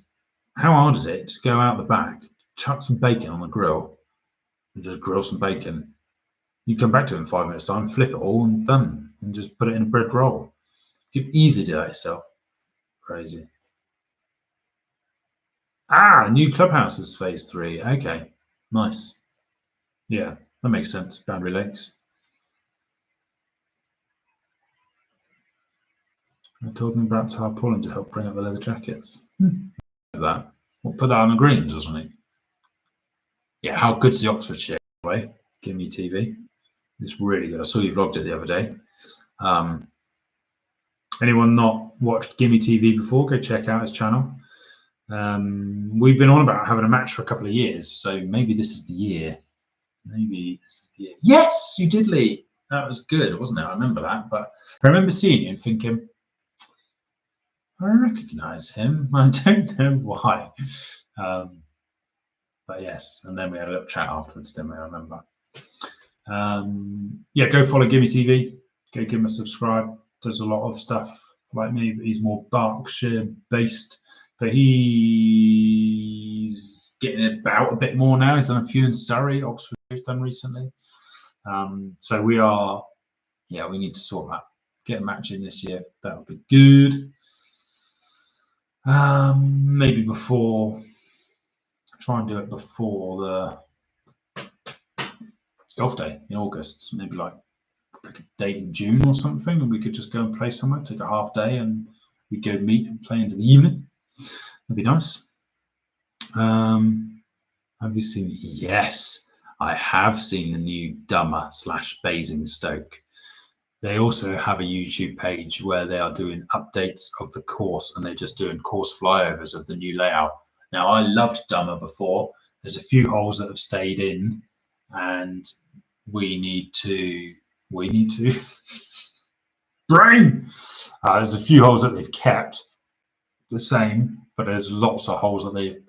hard is it to go out the back, chuck some bacon on the grill, and just grill some bacon? You come back to it in 5 minutes time, flip it all, and done, and just put it in a bread roll. You could easily do that yourself. Crazy. New clubhouse is phase 3. Okay, nice. Yeah, that makes sense. Boundary Lakes. I told them about tarpaulin to help bring up the leather jackets. That. We'll put that on the greens or something. Yeah, how good's the Oxfordshire way? Gimme TV. It's really good. I saw you vlogged it the other day. Anyone not watched Gimme TV before, go check out his channel. We've been on about having a match for a couple of years, so maybe this is the year. Maybe this is the year. Yes, you did, Lee. That was good, wasn't it? I remember that. But I remember seeing you and thinking, I recognise him. I don't know why. But yes, and then we had a little chat afterwards, didn't we? I remember. Yeah, go follow Gimme TV. Go give him a subscribe. Does a lot of stuff like me, but he's more Berkshire based. But he's getting about a bit more now. He's done a few in Surrey, Oxford he's done recently. So we need to sort that. Get a match in this year. That would be good. Maybe try and do it before the golf day in August. Maybe like pick a date in June or something, and we could just go and play somewhere, take a half day, and we'd go meet and play into the evening. That'd be nice. Have you seen? Yes, I have seen the new Dummer / Basingstoke. They also have a YouTube page where they are doing updates of the course, and they're just doing course flyovers of the new layout. Now, I loved Dummer before. There's a few holes that have stayed in, and we need to brain. There's a few holes that they've kept the same, but there's lots of holes that they've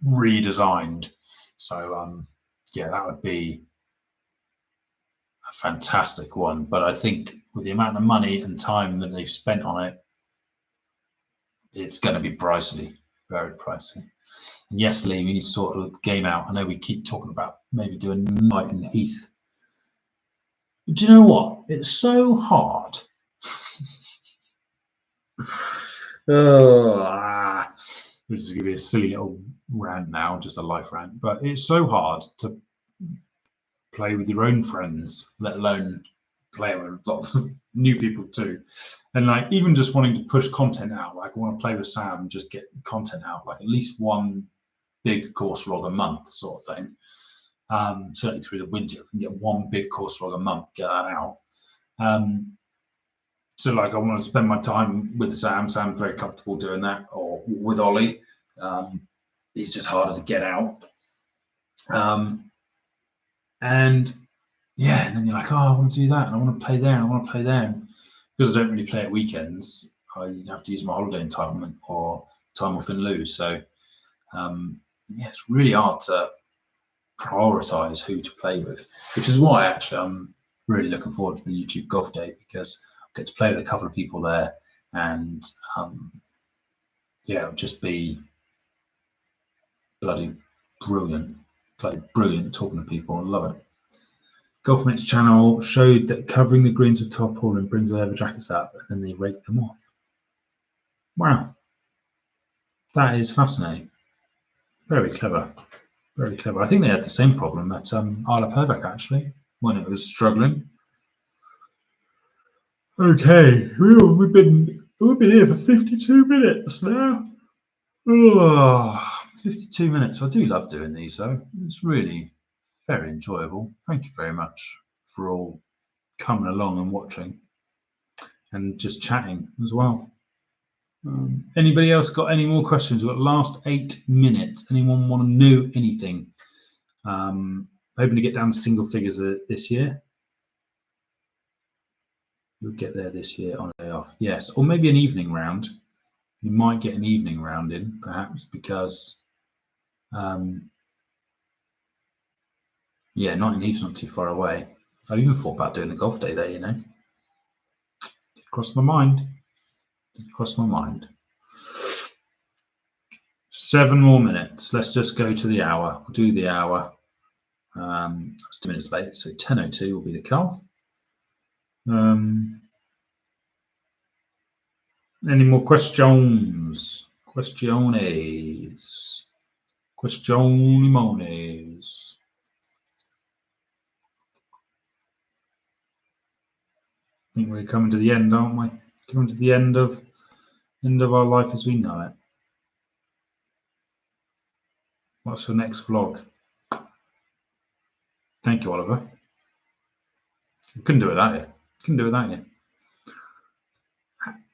redesigned. So yeah, that would be a fantastic one. But I think with the amount of money and time that they've spent on it, it's going to be pricey, very pricey. And yes, Lee, we need to sort the game out. I know we keep talking about maybe doing Night and Heath. But do you know what? It's so hard. This is going to be a silly little rant now, just a life rant. But it's so hard to play with your own friends, let alone play with lots of new people too. And like even just wanting to push content out, like I want to play with Sam and just get content out, like at least one big course log a month sort of thing. Certainly through the winter, if we can get one big course log a month, get that out. So like I want to spend my time with Sam. Sam's very comfortable doing that, or with Ollie. It's just harder to get out. And yeah, and then you're like, oh, I want to do that, and I want to play there, and I want to play there. And because I don't really play at weekends, I have to use my holiday entitlement or time off in lieu. So yeah, it's really hard to prioritize who to play with, which is why actually I'm really looking forward to the YouTube golf day, because I get to play with a couple of people there, and yeah, it'll just be bloody brilliant. Bloody brilliant talking to people. I love it. Golfmate's channel showed that covering the greens with tarpaulin brings the leather jackets up, and then they rake them off. Wow, that is fascinating. Very clever. Very clever. I think they had the same problem at Isle of Purbeck actually, when it was struggling. Okay, we've been here for 52 minutes now. Oh, 52 minutes. I do love doing these though. It's really very enjoyable. Thank you very much for all coming along and watching and just chatting as well. Anybody else got any more questions? We've got the last 8 minutes. Anyone want to know anything? Hoping to get down to single figures this year. We'll get there this year on a day off. Yes, or maybe an evening round. You might get an evening round in, perhaps, because yeah, Notting Heath's not too far away. I even thought about doing a golf day there, you know. Did cross my mind. Did cross my mind. 7 more minutes. Let's just go to the hour. We'll do the hour. It's 2 minutes late, so 10:02 will be the cutoff. Any more questions? Questiones. Questionimones. I think we're coming to the end, aren't we? Coming to the end of our life as we know it. What's your next vlog? Thank you, Oliver. Couldn't do it without you. Couldn't do it without you.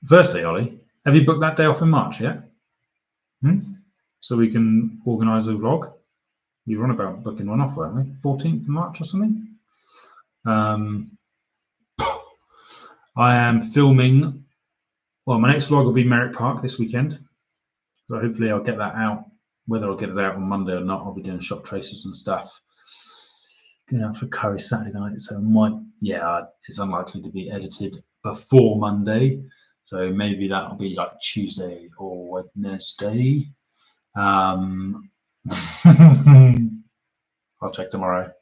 Firstly, Ollie, have you booked that day off in March yet? So we can organise a vlog. You were on about booking one off, weren't we? 14th of March or something? I am filming. Well, my next vlog will be Merrick Park this weekend. So hopefully I'll get that out. Whether I'll get it out on Monday or not, I'll be doing shot traces and stuff. Going out for curry Saturday night, so it's unlikely to be edited before Monday. So maybe that'll be like Tuesday or Wednesday. I'll check tomorrow.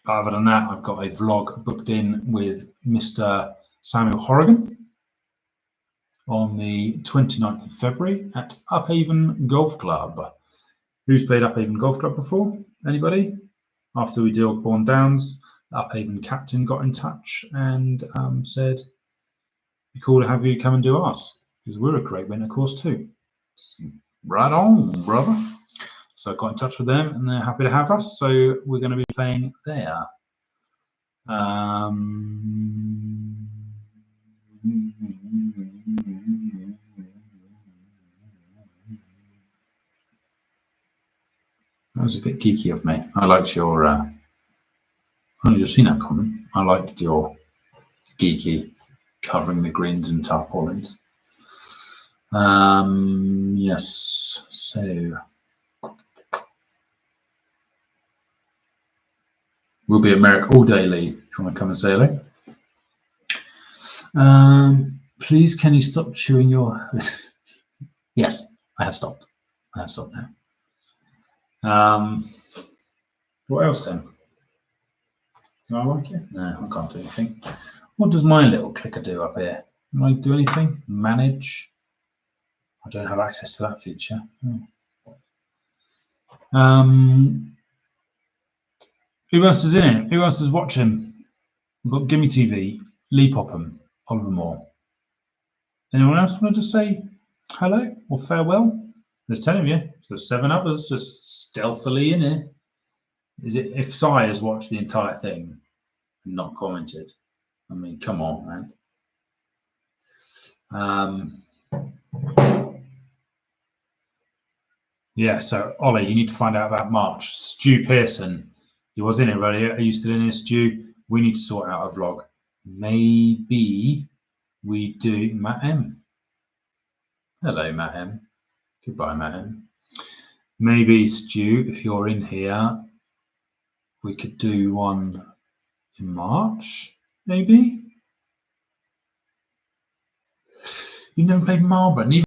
Other than that, I've got a vlog booked in with Mr. Samuel Horrigan on the 29th of February at Uphaven Golf Club. Who's played Uphaven Golf Club before? Anybody? After we did Ogbourne Downs, the Uphaven captain got in touch and said, it'd be cool to have you come and do ours, because we're a great winter course too. Right on, brother. So I got in touch with them and they're happy to have us. So we're going to be playing there. That was a bit geeky of me. I liked your I've just seen that comment. I liked your geeky covering the greens and tarpaulins. Yes, so we'll be at Merrick all day, Lee, if you want to come and say hello. Please, can you stop chewing your... Yes, I have stopped. I have stopped now. What else then? Do I like it? No, I can't do anything. What does my little clicker do up here? Can I do anything? Manage? I don't have access to that feature. Who else is in it? Who else is watching? We've got Gimme TV, Lee Popham, Oliver Moore. Anyone else want to just say hello or farewell? There's 10 of you. So there's 7 others just stealthily in here. Is it if Si has watched the entire thing and not commented? I mean, come on, man. Yeah, so Ollie, you need to find out about March. Stu Pearson, he was in it earlier. Are you still in here, Stu? We need to sort out a vlog. Maybe we do Matt M. Hello, Matt M. Goodbye, Matt M. Maybe, Stu, if you're in here, we could do one in March, maybe? You never played Marlborough, neither.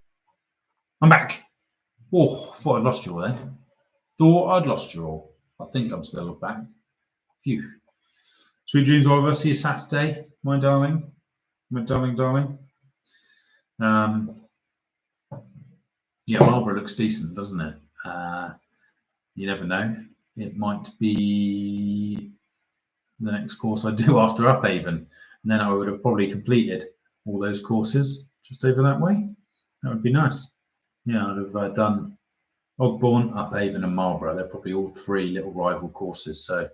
I'm back. Oh, thought I'd lost you all then. Thought I'd lost you all. I think I'm still back. Phew. Sweet dreams, Oliver. See you Saturday, my darling. My darling, darling. Yeah, Marlborough looks decent, doesn't it? You never know. It might be the next course I do after Uphaven. And then I would have probably completed all those courses just over that way. That would be nice. Yeah, I'd have done Ogbourne, Uphaven and Marlborough. They're probably all 3 little rival courses. So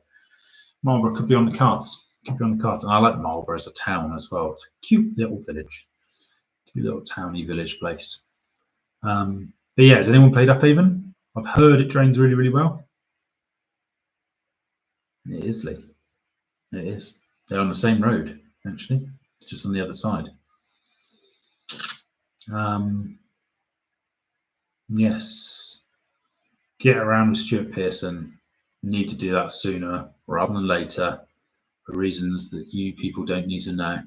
Marlborough could be on the cards. Could be on the cards. And I like Marlborough as a town as well. It's a cute little village. Cute little towny village place. But yeah, has anyone played Uphaven? I've heard it drains really, really well. It is, Lee. It is. They're on the same road, actually. It's just on the other side. Yes. Get around with Stuart Pearson. Need to do that sooner rather than later for reasons that you people don't need to know.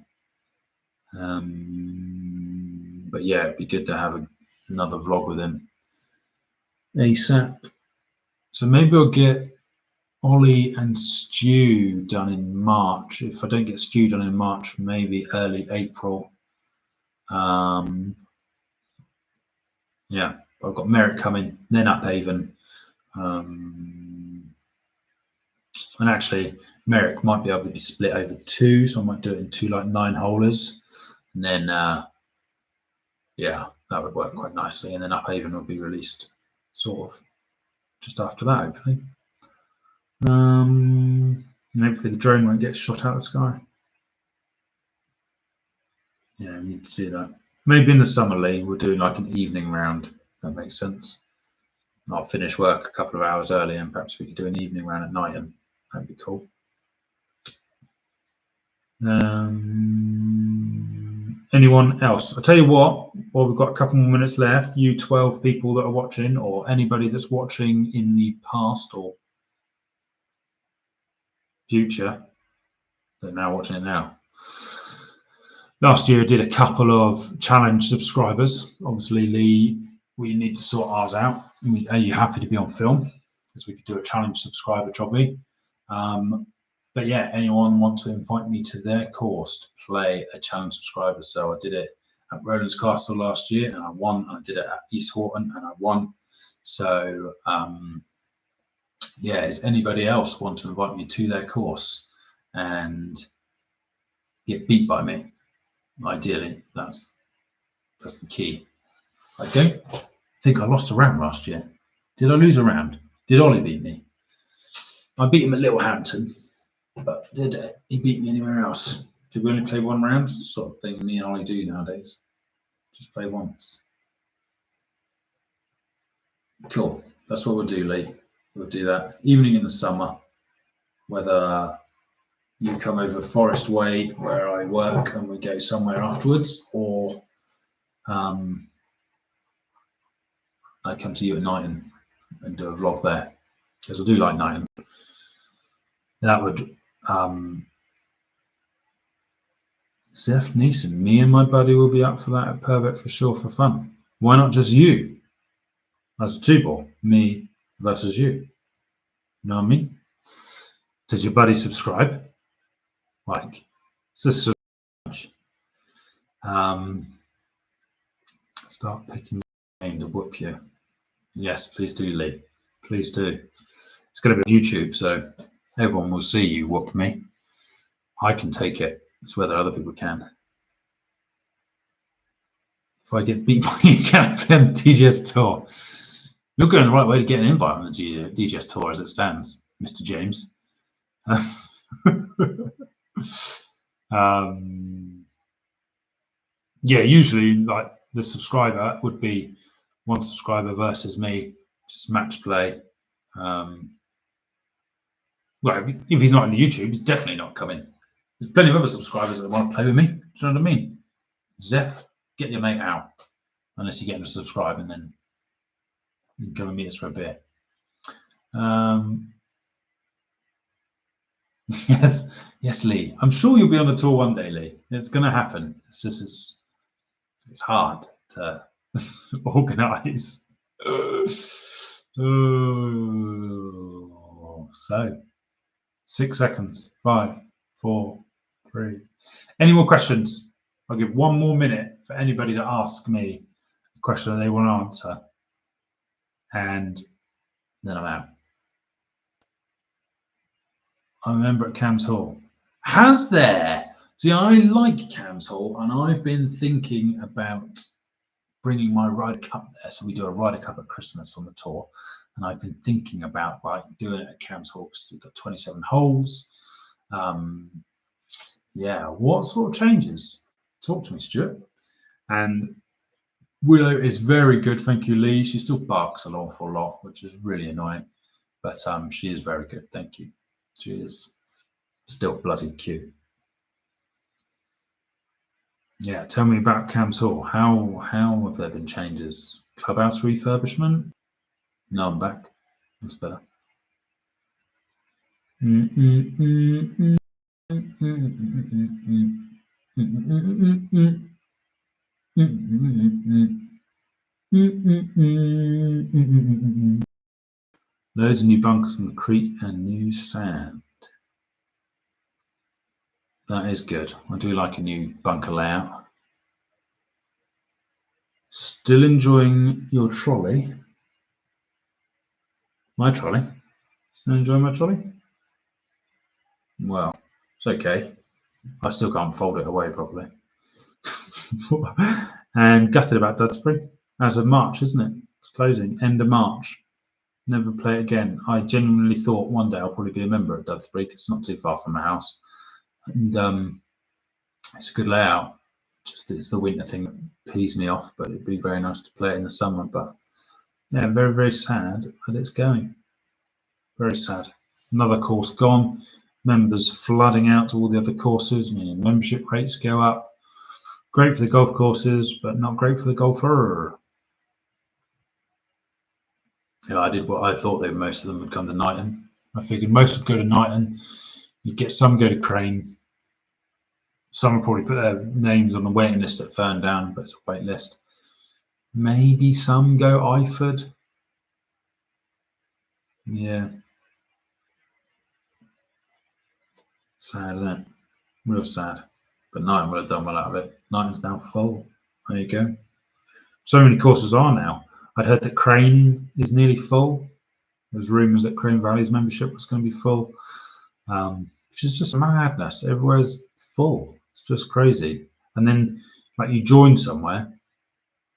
But yeah, it'd be good to have another vlog with him ASAP. So maybe I'll get Ollie and Stu done in March. If I don't get Stu done in March, maybe early April. Yeah, I've got Merrick coming, then Uphaven. And actually, Merrick might be able to be split over 2, so I might do it in 2 like 9-holers. And then, yeah, that would work quite nicely. And then Uphaven will be released sort of just after that, hopefully. And hopefully the drone won't get shot out of the sky. Yeah, we need to do that. Maybe in the summer, Lee, we'll do like an evening round, if that makes sense. I'll finish work a couple of hours early and perhaps we could do an evening round at night, and that'd be cool. Anyone else? I'll tell you what, while we've got a couple more minutes left, you 12 people that are watching, or anybody that's watching in the past or future, they're now watching it now. Last year I did a couple of challenge subscribers. Obviously, Lee, we need to sort ours out. Are you happy to be on film? Because we could do a challenge subscriber jobby. But yeah, anyone want to invite me to their course to play a challenge subscriber? So I did it at Roland's Castle last year and I won. I did it at East Horton and I won. So yeah, does anybody else want to invite me to their course and get beat by me? Ideally, that's the key. I don't think I lost a round last year. Did I lose a round? Did Ollie beat me? I beat him at Littlehampton, but did he beat me anywhere else? Did we only play 1 round? Sort of thing me and Ollie do nowadays. Just play once. Cool. That's what we'll do, Lee. We'll do that evening in the summer, whether you come over Forest Way where I work and we go somewhere afterwards, or I come to you at Knighton and do a vlog there, because I do like Knighton. That would Zeph Neeson, me and my buddy will be up for that at Purbeck for sure, for fun. Why not just you? That's a two-ball, me versus you. You know what I mean? Does your buddy subscribe? Like, it's just so much. Start picking a game to whoop you. Yes, please do, Lee. Please do. It's going to be on YouTube, so everyone will see you whoop me. I can take it. It's whether other people can. If I get beat by you, can I play on the DGS Tour? You're going the right way to get an invite on the DGS Tour as it stands, Mr. James. Yeah, usually like the subscriber would be one subscriber versus me, just match play. Well, if he's not on YouTube, he's definitely not coming. There's plenty of other subscribers that want to play with me. Do you know what I mean? Zeph, get your mate out, unless you get him to subscribe, and then you can come and meet us for a beer. Yes, Lee. I'm sure you'll be on the tour one day, Lee. It's going to happen. It's just it's hard to organise. So 6 seconds. 5, 4, 3. Any more questions? I'll give 1 more minute for anybody to ask me a question that they want to answer, and then I'm out. I remember at Cams Hall. Has there? See, I like Cams Hall, and I've been thinking about bringing my Ryder Cup there. So we do a Ryder Cup at Christmas on the tour, and I've been thinking about like doing it at Cams Hall because we've got 27 holes. Yeah, what sort of changes? Talk to me, Stuart. And Willow is very good, thank you, Lee. She still barks an awful lot, which is really annoying, but she is very good, thank you. She is still bloody cute. Yeah, tell me about Cams Hall. How have there been changes? Clubhouse refurbishment? No, I'm back. That's better. Loads of new bunkers on the creek and new sand. That is good. I do like a new bunker layout. Still enjoying your trolley? My trolley? Still enjoying my trolley? Well, it's okay. I still can't fold it away properly. And gutted about Dudsbury. As of March, isn't it? It's closing. End of March. Never play it again. I genuinely thought one day I'll probably be a member at Dudsbury because it's not too far from my house. And it's a good layout. Just it's the winter thing that pees me off, but it'd be very nice to play it in the summer. But yeah, very, very sad that it's going. Very sad. Another course gone. Members flooding out to all the other courses, meaning membership rates go up. Great for the golf courses, but not great for the golfer. Yeah, I did what I thought that most of them would come to Knighton. I figured most would go to Knighton. You'd get some go to Crane. Some will probably put their names on the waiting list at Ferndown, but it's a wait list. Maybe some go Iford. Yeah. Sad, isn't it? Real sad. But Knighton would have done well out of it. Knighton's now full. There you go. So many courses are now. I'd heard that Crane is nearly full. There's rumours that Crane Valley's membership was going to be full, which is just madness. Everywhere's full. It's just crazy. And then, like, you join somewhere,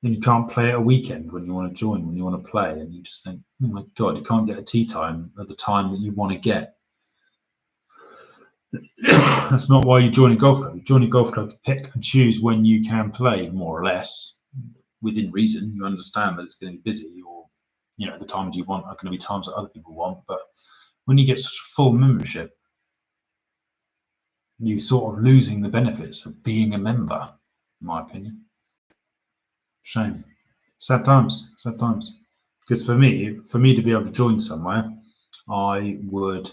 and you can't play at a weekend when you want to join, when you want to play, and you just think, oh my God, you can't get a tee time at the time that you want to get. That's not why you join a golf club. You join a golf club to pick and choose when you can play, more or less, within reason. You understand that it's going to be busy, or you know the times you want are going to be times that other people want. But when you get such a full membership, you're sort of losing the benefits of being a member, in my opinion. Shame. Sad times. Sad times. Because for me to be able to join somewhere, I would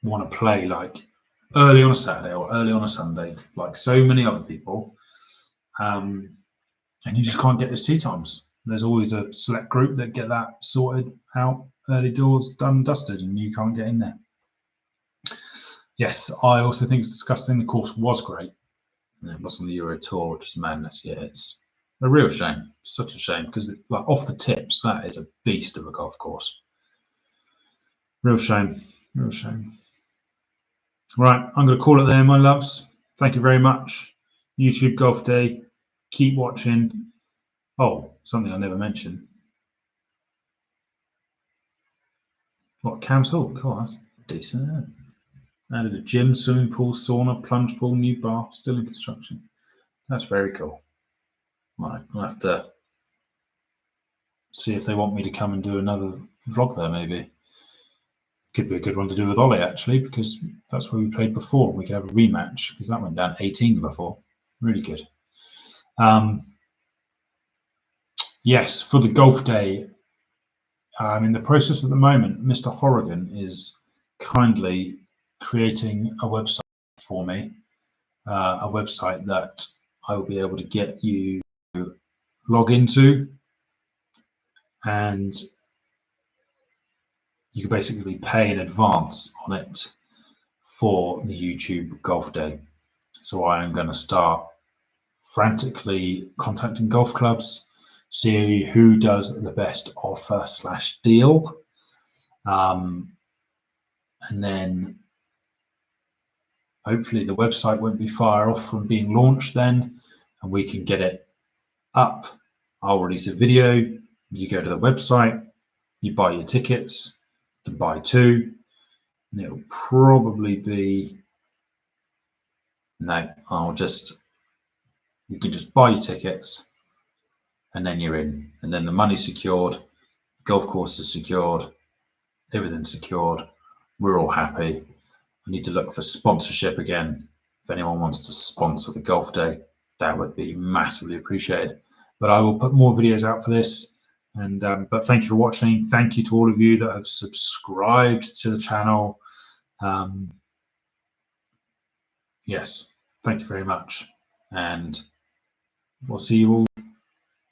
want to play like early on a Saturday or early on a Sunday, like so many other people, and you just can't get those tea times. There's always a select group that get that sorted out, early doors done and dusted, and you can't get in there. Yes, I also think it's disgusting. The course was great. It was on the Euro Tour, which is madness. Yeah, it's a real shame. Such a shame, because like off the tips, that is a beast of a golf course. Real shame. Real shame. Right, I'm going to call it there, my loves. Thank you very much. YouTube Golf Day. Keep watching. Oh, something I never mentioned. What, Cam's Hall? Cool, that's decent. Added a gym, swimming pool, sauna, plunge pool, new bar, still in construction. That's very cool. Right, I'll have to see if they want me to come and do another vlog there, maybe. Could be a good one to do with Ollie, actually, because that's where we played before. We could have a rematch, because that went down 18 before. Really good. Yes, for the golf day, I'm in the process at the moment. Mr. Horrigan is kindly creating a website for me, a website that I will be able to get you to log into, and you can basically pay in advance on it for the YouTube golf day. So I am going to start frantically contacting golf clubs, see who does the best offer / deal, and then hopefully the website won't be far off from being launched then, and we can get it up. I'll release a video, you go to the website, you buy your tickets, you can buy 2, and it'll probably be, no, you can just buy your tickets and then you're in, and then the money's secured, the golf course is secured, everything's secured, we're all happy. I need to look for sponsorship again. If anyone wants to sponsor the golf day, that would be massively appreciated. But I will put more videos out for this. And but thank you for watching. Thank you to all of you that have subscribed to the channel. Yes, thank you very much. And we'll see you all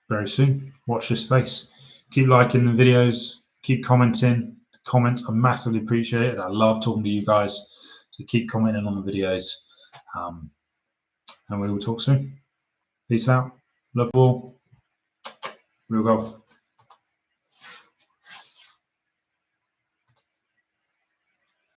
very soon. Watch this space. Keep liking the videos. Keep commenting. Comments are massively appreciated. I love talking to you guys. So keep commenting on the videos. And we will talk soon. Peace out. Love you all. Real golf.